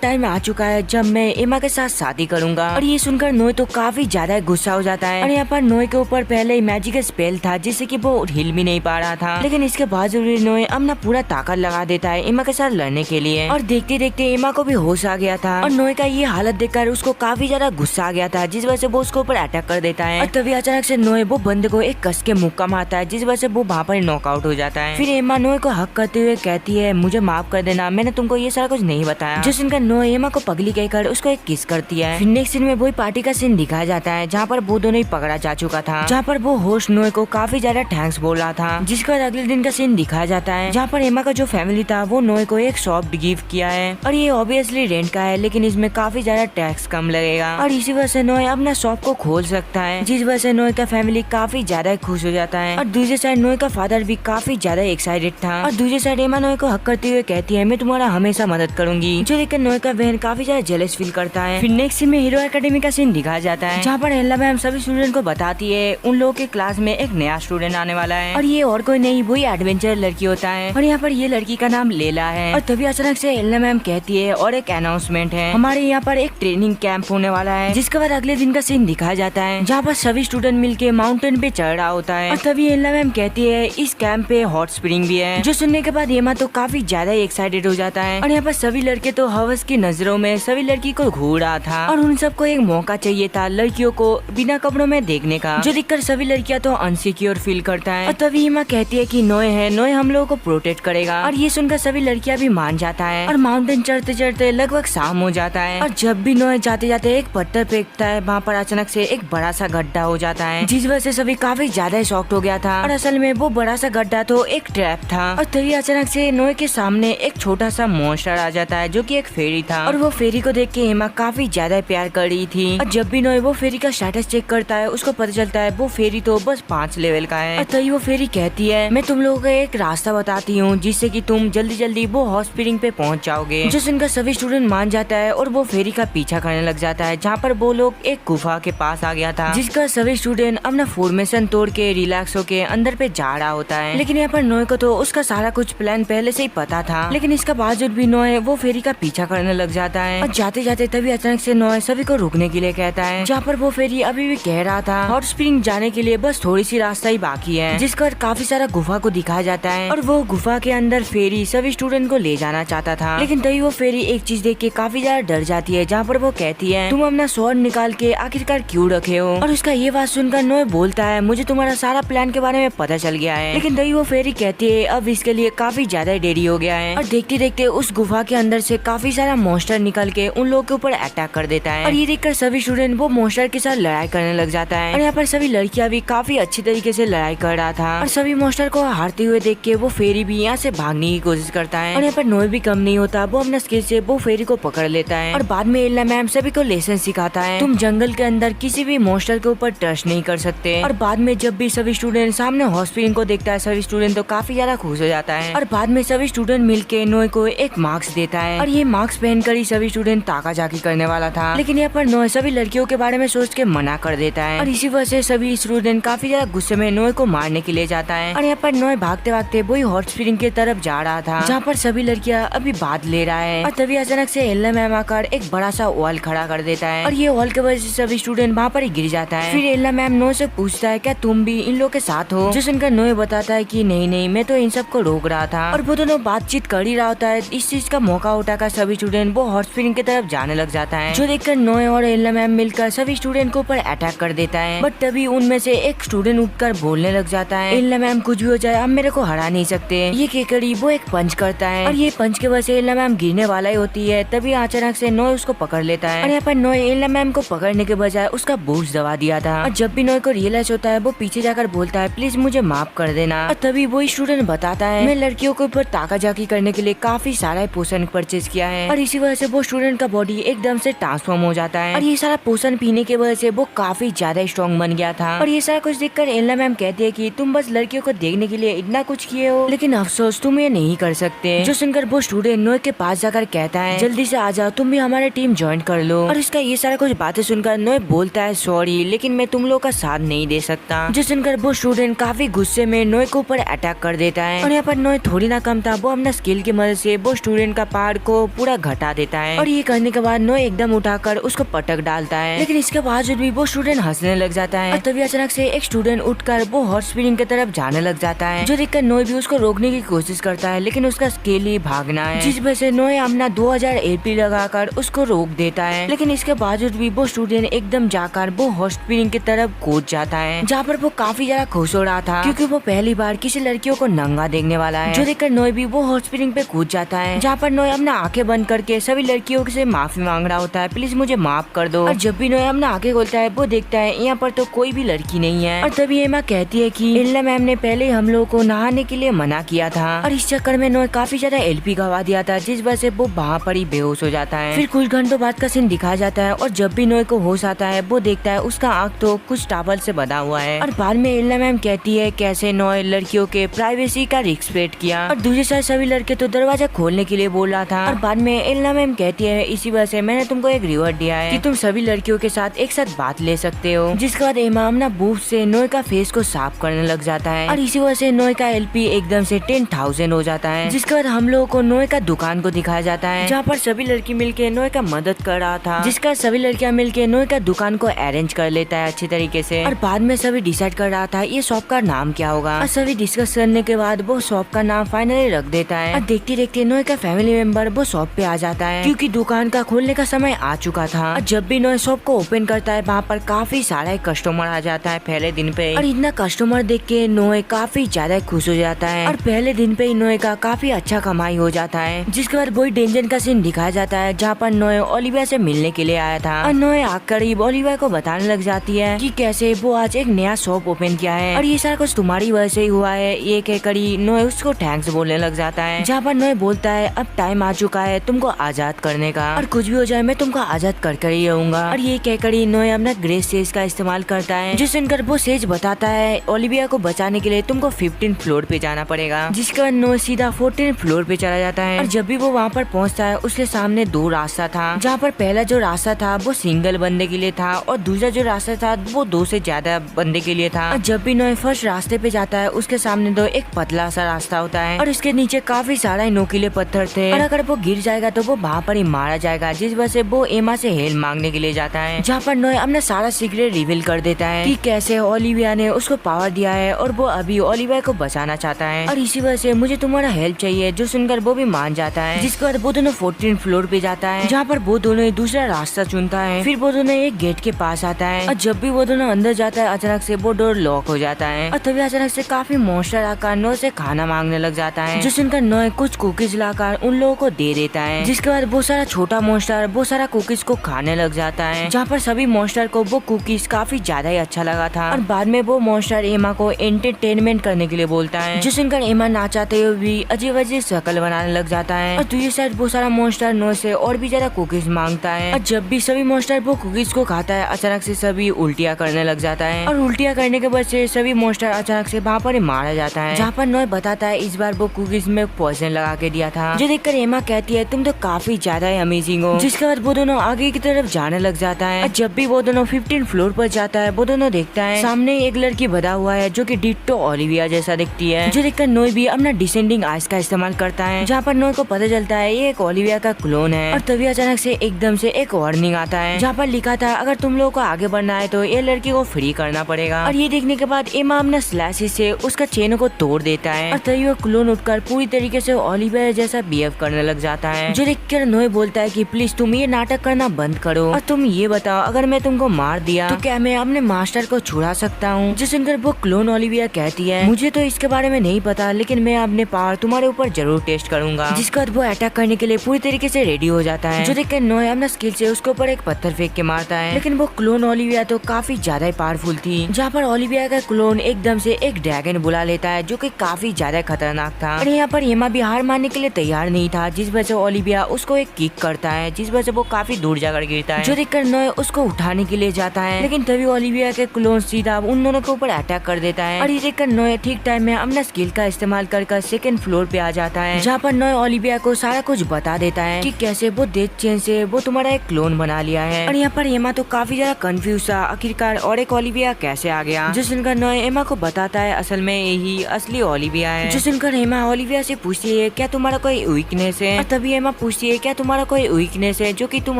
टाइम आ चुका है जब मैं एमा के साथ शादी करूंगा। और ये सुनकर नोए तो काफी ज्यादा गुस्सा हो जाता है और यहाँ पर नोए के ऊपर पहले ही मैजिक स्पेल था जिससे कि वो हिल भी नहीं पा रहा था, लेकिन इसके बावजूद भी नोए अपना पूरा ताकत लगा देता है एमा के साथ लड़ने के लिए। और देखते देखते एमा को भी होश आ गया था और नोए का ये हालत देखकर उसको काफी ज्यादा गुस्सा आ गया था जिस वजह से वो उसके ऊपर अटैक कर देता है। और तभी अचानक से नोए वो बंदे को एक कस के मुक्का मारता है जिस वजह से वो वहाँ पर नॉकआउट हो जाता है। फिर एमा नोए को हक करते हुए कहती है मुझे माफ कर देना, मैंने तुमको ये सारा कुछ नहीं बताया। जो सुनकर नोए एमा को पगली कहकर उसको एक किस करती है। फिर नेक्स्ट सीन में वही पार्टी का सीन दिखाया जाता है जहाँ पर वो दोनों ही पकड़ा जा चुका था, जहाँ पर वो होस्ट नोए को काफी ज्यादा थैंक्स बोल रहा था। जिसके बाद अगले दिन का सीन दिखाया जाता है जहाँ पर एमा का जो फैमिली था वो नोए को एक शॉप गिफ्ट किया है और ये ऑब्वियसली रेंट का है, लेकिन इसमें काफी ज्यादा टैक्स कम लगेगा और इसी वजह से नोए अपना शॉप को खोल सकता है, जिस वजह से नोए का फैमिली काफी ज्यादा खुश हो जाता है। और दूसरी साइड नोए का फादर भी काफी ज्यादा एक्साइटेड था और दूसरी साइड एमा नोए को हक करते हुए कहती है मैं तुम्हारा हमेशा मदद करूंगी, जो देखकर नोए का बहन काफी ज्यादा जेलस फील करता है। फिर नेक्स्ट सीन में हीरो एकेडमी का सीन दिखाया जाता है जहाँ पर एल्ला मैम सभी स्टूडेंट को बताती है उन लोगों के क्लास में एक नया स्टूडेंट आने वाला है और ये और कोई नहीं वही एडवेंचर लड़की होता है और यहाँ पर ये लड़की का नाम लेला है। और तभी अचानक से एल्ला मैम कहती है और एक अनाउंसमेंट है, हमारे यहाँ पर एक ट्रेनिंग कैंप होने वाला है। जिसके बाद अगले दिन का सीन दिखाया जाता है जहाँ पर सभी स्टूडेंट मिलके माउंटेन पे चढ़ रहा होता है और तभी एल्ला मैम कहती है इस कैंप पे हॉट स्प्रिंग भी है। जो सुनने के बाद एमा तो काफी ज्यादा एक्साइटेड हो जाता है और यहाँ पर सभी लड़के तो हवस की नजरों में सभी लड़की को घूर रहा था और उन सबको एक मौका चाहिए था लड़कियों को बिना कपड़ों में देखने का, जो देखकर सभी लड़कियां तो अनसिक्योर फील करता है। और तभी एमा कहती है कि नोए है, नोए हम लोगों को प्रोटेक्ट करेगा और ये सुनकर सभी लड़कियां भी मान जाता है और माउंटेन चढ़ते चढ़ते लगभग शाम हो जाता है और जब भी नोए जाते जाते एक पत्थर फेंकता है वहाँ पर अचानक से एक बड़ा सा गड्ढा हो जाता है, जिस वजह से सभी काफी ज्यादा शॉक्ड हो गया था और असल में वो बड़ा सा गड्ढा तो एक ट्रैप था। और तभी अचानक से नोए के सामने एक छोटा सा मॉन्स्टर आ जाता है जो कि एक फेरी था और वो फेरी को देख के एमा काफी ज्यादा प्यार कर रही थी। और जब भी नोए वो फेरी का स्टेटस चेक करता है उसको पता चलता है वो फेरी तो बस 5 लेवल का है। और तभी वो फेरी कहती है मैं तुम लोगों को एक रास्ता बताती हूँ जिससे कि तुम जल्दी जल्दी वो हॉट स्प्रिंग पे पहुँच जाओगे। जो सुनकर सभी स्टूडेंट मान जाता है और वो फेरी का पीछा करने लग जाता है जहाँ पर वो लोग एक गुफा के पास आ गया था, जिसका सभी स्टूडेंट अपना फॉर्मेशन तोड़ के रिलैक्स होके अंदर पे जा रहा होता है। लेकिन यहाँ पर नोए को तो उसका सारा कुछ प्लान पहले से ही पता था, लेकिन इसका बावजूद भी नोए वो फेरी का पीछा करने लग जाता है और जाते जाते तभी अचानक से नोए सभी को रुकने के लिए कहता है, जहाँ पर वो फेरी अभी भी कह रहा था हॉट स्प्रिंग जाने के लिए बस थोड़ी सी रास्ता ही बाकी है, जिसका काफी सारा गुफा को दिखाया जाता है और वो गुफा के अंदर फेरी सभी स्टूडेंट को ले जाना चाहता था। लेकिन तभी वो फेरी एक चीज देख के काफी ज्यादा डर जाती है, जहाँ पर वो कहती है तुम अपना स्वॉर्ड निकाल के आखिरकार क्यों रखे हो। और उसका ये बात सुनकर नोए बोलता है मुझे तुम्हारा सारा प्लान के बारे में पता चल गया है। लेकिन तभी वो फेरी कहती है अब इसके लिए काफी ज्यादा देरी हो गया है और देखते देखते उस गुफा के अंदर से काफी सारा मॉन्स्टर निकल के उन लोगों के ऊपर अटैक कर देता है और ये देखकर सभी स्टूडेंट वो मॉन्स्टर के साथ लड़ाई करने लग जाता है। और यहाँ पर सभी लड़कियां भी काफी अच्छी तरीके से लड़ाई कर रहा था और सभी मॉन्स्टर को हारते हुए देख के वो फेरी भी यहाँ से भागने की कोशिश करता है। और यहाँ पर नोए भी कम नहीं होता, वो अपना स्किल से वो फेरी को पकड़ लेता है और बाद में एल्ला मैम सभी को लेसन सिखाता है तुम जंगल के अंदर किसी भी मॉन्स्टर के ऊपर ट्रस्ट नहीं कर सकते। और बाद में जब भी सभी स्टूडेंट सामने हॉट स्प्रिंग को देखता है सभी स्टूडेंट तो काफी ज्यादा खुश हो जाता है और बाद में सभी स्टूडेंट मिलके नोए को एक मार्क्स देता है और ये मार्क्स पहनकर ही सभी स्टूडेंट ताका जाकी करने वाला था, लेकिन यहाँ पर नोए सभी लड़कियों के बारे में सोच के मना कर देता है और इसी वजह से सभी स्टूडेंट काफी ज्यादा गुस्से में नोए को मारने के लिए जाता है। और यहाँ पर नोए भागते भागते वही हॉट स्प्रिंग की तरफ जा रहा था जहाँ पर सभी लड़कियां अभी बात ले रहा है और तभी अचानक से एल्ला मैम आकर एक बड़ा सा वॉल खड़ा कर देता है और ये वॉल के वजह से सभी स्टूडेंट वहाँ पर ही गिर जाता है। फिर एल्ला मैम नोए से पूछता है क्या तुम भी इन लोग के साथ हो, जो सुनकर नोए बताता है कि नहीं नहीं मैं तो इन सबको रोक रहा था। और वो दोनों बातचीत कर ही रहा होता है, इस चीज का मौका उठाकर सभी स्टूडेंट वो हॉट स्प्रिंग की तरफ जाने लग जाता है, जो देखकर नोए और एल्ला मैम मिलकर सभी स्टूडेंट को ऊपर अटैक कर देता है। बट तभी उनमें से एक स्टूडेंट उठकर बोलने लग जाता है एल्ला मैम कुछ भी हो जाए अब मेरे को हरा नहीं सकते। ये केकड़ी वो एक पंच करता है और ये पंच के वजह से एल्ला मैम गिरने वाला ही होती है, तभी अचानक से नोए उसको पकड़ लेता है और यहाँ पर नोए एल्ला मैम को पकड़ने के बजाय उसका बोझ दबा दिया था। और जब भी नोए को रियलाइज होता है वो पीछे जाकर बोलता है प्लीज मुझे माफ कर देना। और तभी वो स्टूडेंट बताता है मैं लड़कियों के ऊपर ताका जाकी करने के लिए काफी सारा पोषण परचेज किया है और इसी वजह से वो स्टूडेंट का बॉडी एकदम से ट्रांसफॉर्म हो जाता है और ये सारा पोषण पीने की वजह से वो काफी ज्यादा स्ट्रॉन्ग बन गया था। और ये सारा कुछ देखकर एल्ला मैम कहती है कि तुम बस लड़कियों को देखने के लिए इतना कुछ किए हो, लेकिन अफसोस तुम ये नहीं कर सकते। जो सुनकर वो स्टूडेंट नोए के पास जाकर कहता है जल्दी से आ जाओ तुम भी हमारे टीम ज्वाइन कर लो। और इसका ये सारा कुछ बातें सुनकर नोए बोलता है सॉरी, लेकिन मैं तुम लोग का साथ नहीं दे सकता। जो सुनकर वो स्टूडेंट काफी गुस्से में नोए के ऊपर अटैक कर देता है। और यहाँ पर नोए थोड़ी ना कम था, वो अपना स्किल की मदद से वो स्टूडेंट का पहाड़ को पूरा घटा देता है। और ये करने के बाद नोए एकदम उठाकर उसको पटक डालता है, लेकिन इसके बावजूद भी वो स्टूडेंट हंसने लग जाता है। और तभी अचानक से एक स्टूडेंट उठकर वो हॉट स्प्रिंग की तरफ जाने लग जाता है, जो देखकर नोए भी उसको रोकने की कोशिश करता है, लेकिन उसका स्किल ही भागना है, जिस वजह से नोए अपना 2000 एपी लगाकर उसको रोक देता है। लेकिन इसके बावजूद भी वो स्टूडेंट एकदम जाकर वो हॉट स्प्रिंग की तरफ कूद जाता है, जहाँ पर वो काफी ज्यादा खुश हो रहा था, क्योंकि वो पहली बार किसी लड़कियों को नंगा देखने वाला है। जो देखकर नोए भी वो हॉट स्प्रिंग पे कूद जाता है, जहाँ पर नोए अपना आंखें बंद करके सभी लड़कियों से माफी मांग रहा होता है, प्लीज मुझे माफ कर दो। और जब भी नोए अपना आंखें खोलता है, वो देखता है यहाँ पर तो कोई भी लड़की नहीं है। और तभी एमा कहती है कि इल्ला मैम ने पहले हम लोगों को नहाने के लिए मना किया था, और इस चक्कर में नोए काफी ज्यादा एलपी गवा दिया था, जिस वजह से वो वहाँ पर ही बेहोश हो जाता है। फिर कुछ घंटों बाद का सीन दिखाया जाता है, और जब भी नोए को होश आता है, वो देखता है उसका आँख तो कुछ टावल से बंधा हुआ है। और बाद में इल्ला मैम कहती है कैसे नोए लड़कियों के प्राइवेसी का रिस्पेक्ट किया, और दूसरी साइड सभी लड़के तो दरवाजा खोलने के लिए बोल रहा था। और बाद में इल्ला मैम कहती है इसी वजह से मैंने तुमको एक रिवॉर्ड दिया है कि तुम सभी लड़कियों के साथ एक साथ बात ले सकते हो। जिसके बाद एमा अपना बूथ से नोए का फेस को साफ करने लग जाता है, और इसी वजह से नोए का एलपी एकदम से 10,000 हो जाता है। जिसके बाद हम लोगों को नोए का दुकान को दिखाया जाता है, जहाँ पर सभी लड़की मिलके नोए का मदद कर रहा था, जिसका सभी लड़कियां मिलके नोए का दुकान को अरेंज कर लेता है अच्छी तरीके से। और बाद में सभी डिसाइड कर रहा था ये शॉप का नाम क्या होगा, और सभी डिस्कस करने के बाद वो शॉप का नाम फाइनली रख देता है। और देखते देखते नोए का फैमिली मेंबर वो शॉप पे आ जाता है, क्योंकि दुकान का खोलने का समय आ चुका था। और जब भी नोए शॉप को ओपन करता है, वहाँ पर काफी सारा कस्टमर आ जाता है पहले दिन पे। और इतना कस्टमर देख के नोए काफी ज्यादा खुश हो जाता है, और पहले दिन पे ही नोए का काफी अच्छा कमाई हो जाता है। जिसके बाद वही डेंजर का सीन दिखाया जाता है, जहाँ पर नोए ओलिविया से मिलने के लिए आया था। और नोए आकर ही ओलिविया को बताने लग जाती है कि कैसे वो आज एक नया शॉप ओपन किया है, और ये सारा कुछ तुम्हारी वजह से ही हुआ है। ये कहकर ही नोए उसको थैंक्स बोलने लग जाता है, जहाँ पर नोए बोलता है अब टाइम आ चुका है तुमको आजाद करने का, और कुछ भी हो जाए मैं तुमको आजाद कर ही रहूंगा। और ये कहकर ही नोए अपना ग्रेस सेज का इस्तेमाल करता है, जो सुनकर वो सेज बताता है ओलिविया को बचाने के लिए तुमको 15 फ्लोर पे जाना पड़ेगा। जिसके बाद नोए सीधा 14 फ्लोर पे चला जाता है। और जब भी वो वहाँ पर पहुँचता है, उसके सामने दो रास्ता था, जहाँ पर पहला जो रास्ता था वो सिंगल बंदे के लिए था, और दूसरा जो रास्ता था वो 2 से ज्यादा बंदे के लिए था। और जब भी नोए फर्स्ट रास्ते पे जाता है, उसके सामने दो एक पतला सा रास्ता होता है, और उसके नीचे काफी सारा नोकीले पत्थर थे, और अगर वो गिर जाएगा तो वो वहाँ पर ही मारा जाएगा। जिस वजह से वो एमा से हेल्प मांगने के लिए जाता है, जहाँ पर नोए अपना सारा सीक्रेट रिवील कर देता है कि कैसे ओलिविया ने उसको पावर दिया है, और वो अभी ओलिविया को बचाना चाहता है, और इसी वजह से मुझे तुम्हारा हेल्प चाहिए। जो सुनकर वो भी मान जाता है। जिसके बाद वो दोनों 14 फ्लोर पे जाता है, जहाँ पर वो दोनों दूसरा रास्ता चुनता है। फिर वो दोनों एक गेट के पास आता है, और जब भी वो दोनों अंदर जाता है, अचानक से वो डोर लॉक हो जाता है, और तभी अचानक से काफी मॉन्स्टर आकर नोए से खाना मांगने लग जाता है। जो सुनकर नोए कुछ कुकीज लाकर उन लोगों को दे देता है। जिसके बाद वो सारा छोटा मॉन्स्टर वो सारा कुकीज को खाने लग जाता है, जहाँ पर सभी मॉन्स्टर को वो कुकीज काफी ज्यादा ही अच्छा लगा था। और बाद में वो मॉन्स्टर एमा को एंटरटेनमेंट करने के लिए बोलता है, जो सुनकर एमा ना चाहते हुए भी अजीब अजीब शक्ल बनाने लग जाता है। और दूसरी साइड वो सारा मॉन्स्टर नोए से और भी ज्यादा कुकीज मांगता है, और जब भी सभी मॉन्स्टर वो कुकीज को खाता है, अचानक से सभी उल्टियाँ करने लग जाता है, और उल्टियाँ करने के वजह से सभी मॉन्स्टर अचानक से वहाँ पर ही मारा जाता है। जहाँ पर नोए बताता है इस बार वो कुकीज में पॉइजन लगा के दिया था, जो देखकर एमा कहती है तुम तो काफी ज्यादा अमेजिंग हो। जिसके बाद वो दोनों आगे की तरफ जाने लग जाता है, और जब भी वो दोनों 15 फ्लोर पर जाता है, वो दोनों देखता है सामने एक लड़की बधा हुआ है, जो कि डिट्टो ओलिविया जैसा दिखती है। जो देखकर नोए भी अपना डिसेंडिंग आइस का इस्तेमाल करता है, जहाँ पर नोए को पता चलता है ये एक ओलिविया का क्लोन है। और तभी अचानक से एकदम से एक वार्निंग आता है, जहाँ पर लिखा था अगर तुम लोगों को आगे बढ़ना है तो ये लड़की को फ्री करना पड़ेगा। और ये देखने के बाद एमा अपना स्लैश से उसका चेन को तोड़ देता है, और तभी वो क्लोन उठकर पूरी तरीके से ओलिविया जैसा बिहेव करने लग जाता है। जो देखकर नोए बोलता है कि प्लीज तुम ये नाटक करना बंद करो, और तुम ये बताओ अगर मैं तुमको मार दिया तो क्या मैं अपने मास्टर को छुड़ा सकता हूँ। जो सुनकर वो क्लोन ओलिविया कहती है मुझे तो इसके बारे में नहीं पता, लेकिन मैं अपने पावर तुम्हारे ऊपर जरूर टेस्ट करूंगा। जिसके बाद वो अटैक करने के लिए पूरी तरीके से रेडी हो जाता है। जो देखकर नोए अपना स्किल से उसके ऊपर एक पत्थर फेंक के मारता है, लेकिन वो क्लोन ओलिविया तो काफी ज्यादा पावरफुल थी, जहाँ पर ओलिविया का क्लोन एकदम से एक ड्रैगन बुला लेता है, जो कि काफी ज्यादा खतरनाक था। और यहाँ पर एमा भी हार मानने के लिए तैयार नहीं था, जिस वजह से ओलिविया उसको एक किक करता है, जिस वजह से वो काफी दूर जाकर गिरता है। जो देखकर नोए उसको उठाने के लिए जाता है, लेकिन तभी ओलिविया के क्लोन सीधा उन दोनों के ऊपर अटैक कर देता है। और ये देखकर नोए ठीक टाइम में अपना स्किल का इस्तेमाल कर सेकंड फ्लोर पे आ जाता है, जहाँ पर नोए ओलिविया को सारा कुछ बता देता है कि कैसे वो डेथ चेन से वो तुम्हारा एक क्लोन बना लिया है। और यहाँ पर एमा तो काफी ज्यादा कंफ्यूज था आखिरकार और एक ओलिविया कैसे आ गया। जो सुनकर नोए एमा को बताता है असल में यही असली ओलिविया है। जो सुनकर एमा ओलिविया से पूछती है क्या तुम्हारा कोई वीकनेस है, और तभी एमा पूछती है क्या तुम्हारा कोई वीकनेस है जो कि तुम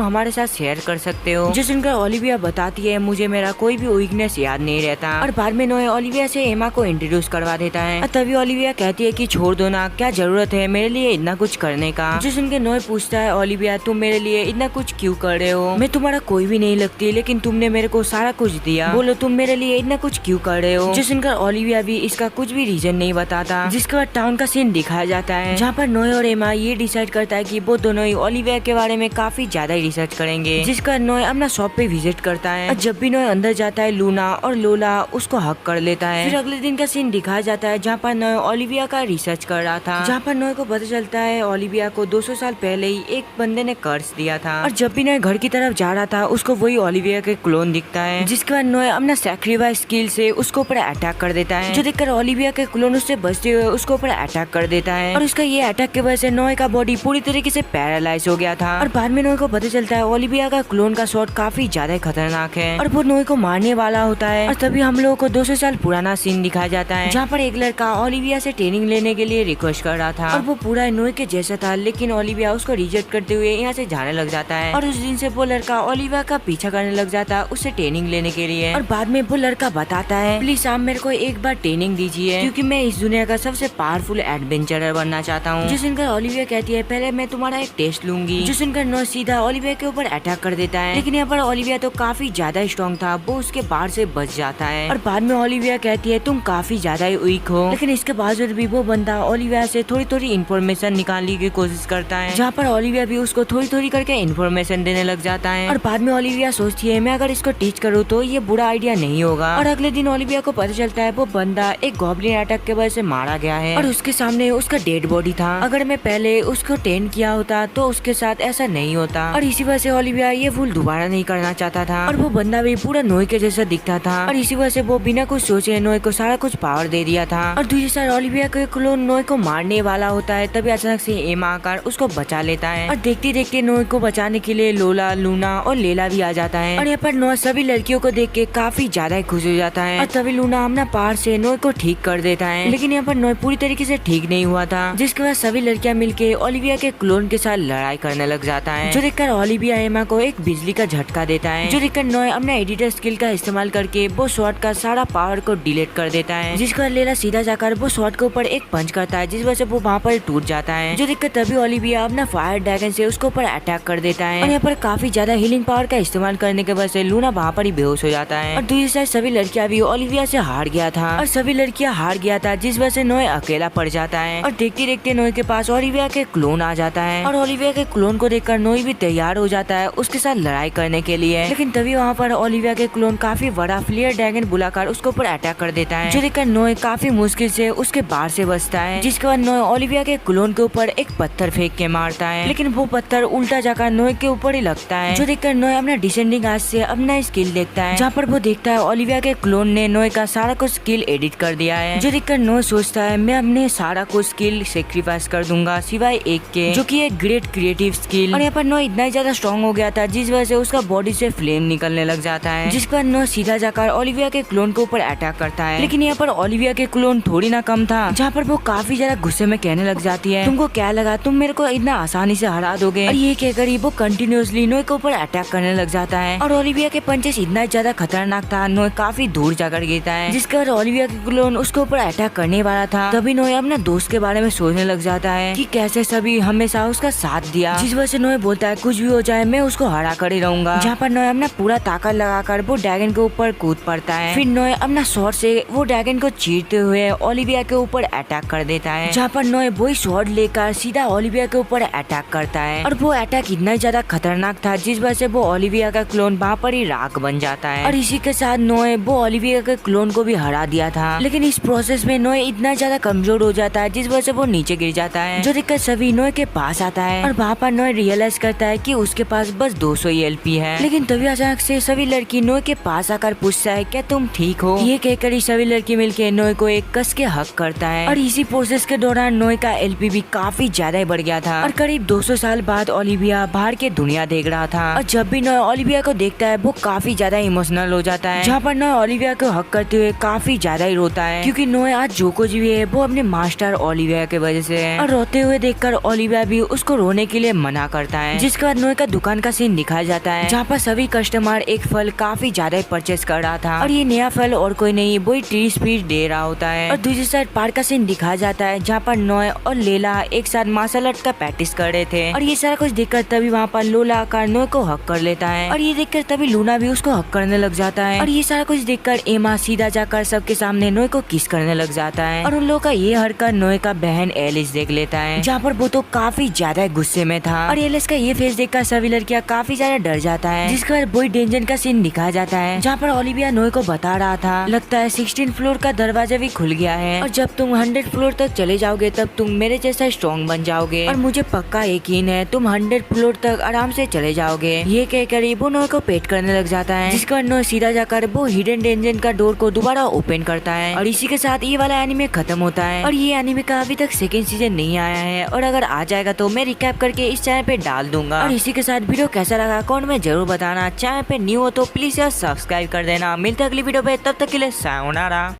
हमारे साथ शेयर कर सकते हो। जो सुनकर ओलिविया बताती है मुझे मेरा कोई भी वीकनेस याद नहीं रहता, और बाद में नोए ओलिविया से एमा को इंट्रोड्यूस करवा देता है। और तभी ओलिविया कहती है कि छोड़ दो ना, क्या जरूरत है मेरे लिए इतना कुछ करने का। जो सुनकर नोए पूछता है ओलिविया तुम मेरे लिए इतना कुछ क्यों कर रहे हो, मैं तुम्हारा कोई भी नहीं लगती लेकिन तुमने मेरे को सारा कुछ दिया, बोलो तुम मेरे लिए इतना कुछ क्यों कर रहे हो। जो सुनकर ओलिविया भी इसका कुछ भी रीजन नहीं बताता। जिसके बाद टाउन का सीन दिखाया जाता है जहाँ पर नोए और एमा ये डिसाइड करता है कि वो दोनों ही ओलिविया के बारे में काफी ज्यादा रिसर्च करेंगे। जिसका नोए अपना शॉप पे विजिट करता है, और जब भी नोए अंदर जाता है लूना और लोला उसको हक कर लेता है। फिर अगले दिन का सीन दिखाया जाता है जहाँ पर नोए ओलिविया का रिसर्च कर रहा था, जहाँ पर नोए को पता चलता है ओलिविया को 200 साल पहले ही एक बंदे ने कर्ज दिया था, और जब भी नोए घर की तरफ जा रहा था उसको वही ओलिविया के क्लोन दिखता है। जिसके बाद नोए अपना सैक्रिफाइस स्किल से उसको ऊपर अटैक कर देता है, जो देखकर ओलिविया के क्लोन उससे बचते हुए उसको ऊपर अटैक कर देता है, और उसका ये अटैक की वजह से नोए का बॉडी पूरी तरीके से पैरालाइज हो गया था। और बाद में नोए को पता चलता है ओलिविया का क्लोन का शॉट काफी ज्यादा खतरनाक है और वो नोए को मारने वाला होता है। और तभी हम लोगों को 200 साल पुराना सीन दिखाया जाता है जहाँ पर एक लड़का ओलिविया से ट्रेनिंग लेने के लिए रिक्वेस्ट कर रहा था, और वो पूरा नोए के जैसा था, लेकिन ओलिविया उसको रिजेक्ट करते हुए यहाँ से जाने लग जाता है। और उस दिन से वो लड़का ओलिविया का पीछा करने लग जाता है उससे ट्रेनिंग लेने के लिए। और बाद में वो लड़का बताता है प्लीज आप मेरे को एक बार ट्रेनिंग दीजिए क्योंकि मैं इस दुनिया का सबसे पावरफुल एडवेंचरर बनना चाहता हूँ। जो सुनकर ओलिविया कहती है पहले मैं तुम्हारा एक टेस्ट लूंगी। जो सुनकर नोए सीधा ओलिविया के ऊपर अटैक कर देता है, लेकिन यहाँ पर ओलिविया तो काफी ज्यादा स्ट्रॉन्ग था, वो उसके बाहर से बच जाता है। और बाद में ओलिविया कहती है तुम काफी ज्यादा वीक हो, लेकिन इसके बावजूद भी वो बंदा ओलिविया से थोड़ी थोड़ी इन्फॉर्मेशन निकालने की कोशिश करता है, जहाँ पर ओलिविया भी उसको थोड़ी थोड़ी करके इन्फॉर्मेशन देने लग जाता है। और बाद में ओलिविया सोचती है मैं अगर इसको टीच करूँ तो ये बुरा आइडिया नहीं होगा। और अगले दिन ओलिविया को पता चलता है वो बंदा एक गॉब्लिन अटैक के वजह से मारा गया है, और उसके सामने उसका डेड बॉडी था। अगर मैं पहले उसको ट्रेन किया होता तो उसके साथ ऐसा नहीं होता, और इसी वजह से ओलिविया ये भूल दोबारा नहीं करना चाहता था। और वो बंदा भी पूरा नोए के जैसा दिखता था, और इसी वजह से वो बिना कुछ सोचे नोए को सारा कुछ पावर दे दिया था। और दूसरी साइड ओलिविया के क्लोन नोए को मारने वाला होता है, तभी अचानक से एमा आकर उसको बचा लेता है, और देखते देखते नोए को बचाने के लिए लोला, लूना और लेला भी आ जाता है। और यहाँ पर नोए सभी लड़कियों को देख के काफी ज्यादा खुश हो जाता है, और तभी लूना अपना पावर से नोए को ठीक कर देता है। लेकिन यहाँ पर नोए पूरी तरीके से ठीक नहीं हुआ था, जिसके बाद सभी लड़कियां मिलके ओलिविया के क्लोन के साथ लड़ाई करने लग जाता है, जो देखकर ओलिविया एमा को एक बिजली का झटका देता है, जो देखकर नोए अपना एडिटर स्किल का इस्तेमाल करके वो शॉट का सारा पावर को डिलीट कर देता है, जिसका लेला सीधा जाकर वो शॉट के ऊपर एक पंच करता है, जिस वजह से वो वहाँ पर टूट जाता है, जो देखकर तभी ओलिविया अपना फायर ड्रैगन से उसके ऊपर अटैक कर देता है। और यहाँ पर काफी ज्यादा हीलिंग पावर का इस्तेमाल करने के वजह से लूना वहाँ पर ही बेहोश हो जाता है। और दूसरी साइड सभी लड़कियां भी ओलिविया से हार गया था, और सभी लड़कियां हार गया था, जिस वजह से नोए अकेला पड़ जाता है। और देखते देखते नोए के पास ओलिविया के क्लोन आ जाता है, और ओलिविया के क्लोन को देखकर नोए भी तैयार हो जाता है उसके साथ लड़ाई करने के लिए। लेकिन तभी वहाँ पर ओलिविया के क्लोन काफी बड़ा फ्लेयर ड्रैगन बुलाकर उसके ऊपर अटैक कर देता है, जो देखकर नोए काफी मुश्किल से उसके बाहर से बचता है। जिसके बाद नोए ओलिविया के क्लोन के ऊपर एक पत्थर फेंक के मारता है, लेकिन वो पत्थर उल्टा जाकर नोए के ऊपर ही लगता है, जो देखकर नोए अपना डिसेंडिंग आर्च से अपना स्किल देखता है, जहाँ पर वो देखता है ओलिविया के क्लोन ने नोए का सारा कुछ स्किल एडिट कर दिया है, जो देखकर नोए सोचता है मैं अपने सारा कुछ स्किल सेक्रीफाइस कर दूंगा सिवाय एक के, जो कि एक ग्रेट क्रिएटिव स्किल। और यहाँ पर नोए इतना ज्यादा स्ट्रॉन्ग हो गया था जिस वजह से उसका बॉडी से फ्लेम निकलने लग जाता है, जिस पर नोए सीधा जाकर ओलिविया के क्लोन के ऊपर अटैक करता है। लेकिन यहाँ पर ओलिविया के क्लोन थोड़ी ना कम था, जहाँ पर वो काफी ज्यादा गुस्से में कहने लग जाती है तुमको क्या लगा तुम मेरे को इतना आसानी से हरा दोगे। और ये कहकर वो कंटिन्यूअसली नोए के ऊपर अटैक करने लग जाता है, और ओलिविया के पंचेस इतना ज्यादा खतरनाक था नोए काफी दूर जाकर गिरता है, जिसके बाद ओलिविया के क्लोन उसके ऊपर अटैक करने वाला था। तभी नोए अपना दोस्त के बारे में सोचने लग जाता है कि कैसे सभी हमेशा उसका साथ दिया, जिस वजह से नोए बोलता है कुछ भी हो जाए मैं उसको हरा कर ही रहूंगा। जहाँ पर नोए अपना पूरा ताकत लगाकर वो ड्रैगन के ऊपर कूद पड़ता है, फिर नोए अपना शॉर्ट से वो ड्रैगन को चीरते हुए ओलिविया के ऊपर अटैक कर देता है, जहाँ पर नोए वही शॉर्ट लेकर सीधा ओलिविया के ऊपर अटैक करता है। और वो अटैक इतना ज्यादा खतरनाक था जिस वजह से वो ओलिविया का क्लोन वहाँ पर ही राख बन जाता है, और इसी के साथ नोए वो ओलिविया के क्लोन को भी हरा दिया था। लेकिन इस प्रोसेस में नोए इतना ज्यादा कमजोर हो जाता है जिस वजह से वो नीचे गिर जाता है, जो देखकर सभी नोए के पास आता है, और वहाँ पर नोए रियलाइज करता है कि उसके पास बस 200 ही एलपी है। लेकिन तभी अचानक से सभी लड़की नोए के पास आकर पूछता है क्या तुम ठीक हो। ये कहकर ही सभी लड़की मिलके नोए को एक कस के हक करता है, और इसी प्रोसेस के दौरान नोए का एलपी भी काफी ज्यादा बढ़ गया था, और करीब 200 साल बाद ओलिविया बाहर के दुनिया देख रहा था। और जब भी नोए ओलिविया को देखता है वो काफी ज्यादा इमोशनल हो जाता है, जहाँ पर नोए ओलिविया को हक करते हुए काफी ज्यादा ही रोता है, क्योंकि नोए आज जो कुछ भी है वो अपने मास्टर ओलिविया के वजह से है। और रोते हुए देखकर ओलिविया भी उसको रोने के लिए मना करता है। जिसके बाद नोए का दुकान का सीन दिखाया जाता है, जहाँ पर सभी कस्टमर एक फल काफी ज्यादा परचेस कर रहा था, और ये नया फल और कोई नहीं वही ट्री स्पीच दे रहा होता है। और दूसरी साइड पार्क का सीन दिखाया जाता है, जहाँ पर नोए और लेला एक साथ मार्शल आर्ट का प्रैक्टिस कर रहे थे। और ये सारा कुछ देखकर तभी वहाँ पर लोला आकर नोए को हक कर लेता है, और ये देखकर तभी लूना भी उसको हक करने लग जाता है। और ये सारा कुछ देखकर एमा सीधा जाकर सबके सामने नोए को किस करने लग जाता है। और उन लोगों का ये हरकत नोए का बहन एलिस देख लेता है, जहाँ पर वो तो काफी ज्यादा गुस्से में था। और एलिस का ये फेस देखकर सभी लड़कियां काफी ज्यादा डर जाता है। जिसके बाद बॉय डेंजर का सीन दिखाया जाता है, जहाँ पर ओलिविया नोए को बता रहा था, लगता है 16 फ्लोर का दरवाजा भी खुल गया है, और जब तुम 100 फ्लोर तक चले जाओगे तब तुम मेरे जैसा स्ट्रॉन्ग बन जाओगे, और मुझे पक्का यकीन है तुम 100 फ्लोर तक आराम से चले जाओगे। ये कहकर वो नोए को पेट करने लग जाता है, जिसके बाद नोए सीधा जाकर वो हिडन डेंजर का डोर को दोबारा ओपन करता है। और इसी के साथ ये वाला एनिमे खत्म होता है। और ये एनिमे का अभी तक सेकंड सीजन नहीं आया है, और अगर आ जाएगा तो मैं रिकैप करके इस चैनल पे डाल दूंगा। और इसी के साथ वीडियो कैसा लगा कमेंट में जरूर बताना। चैनल पे न्यू हो तो प्लीज यार सब्सक्राइब कर देना। मिलते अगली वीडियो पे, तब तक के लिए सायोनारा।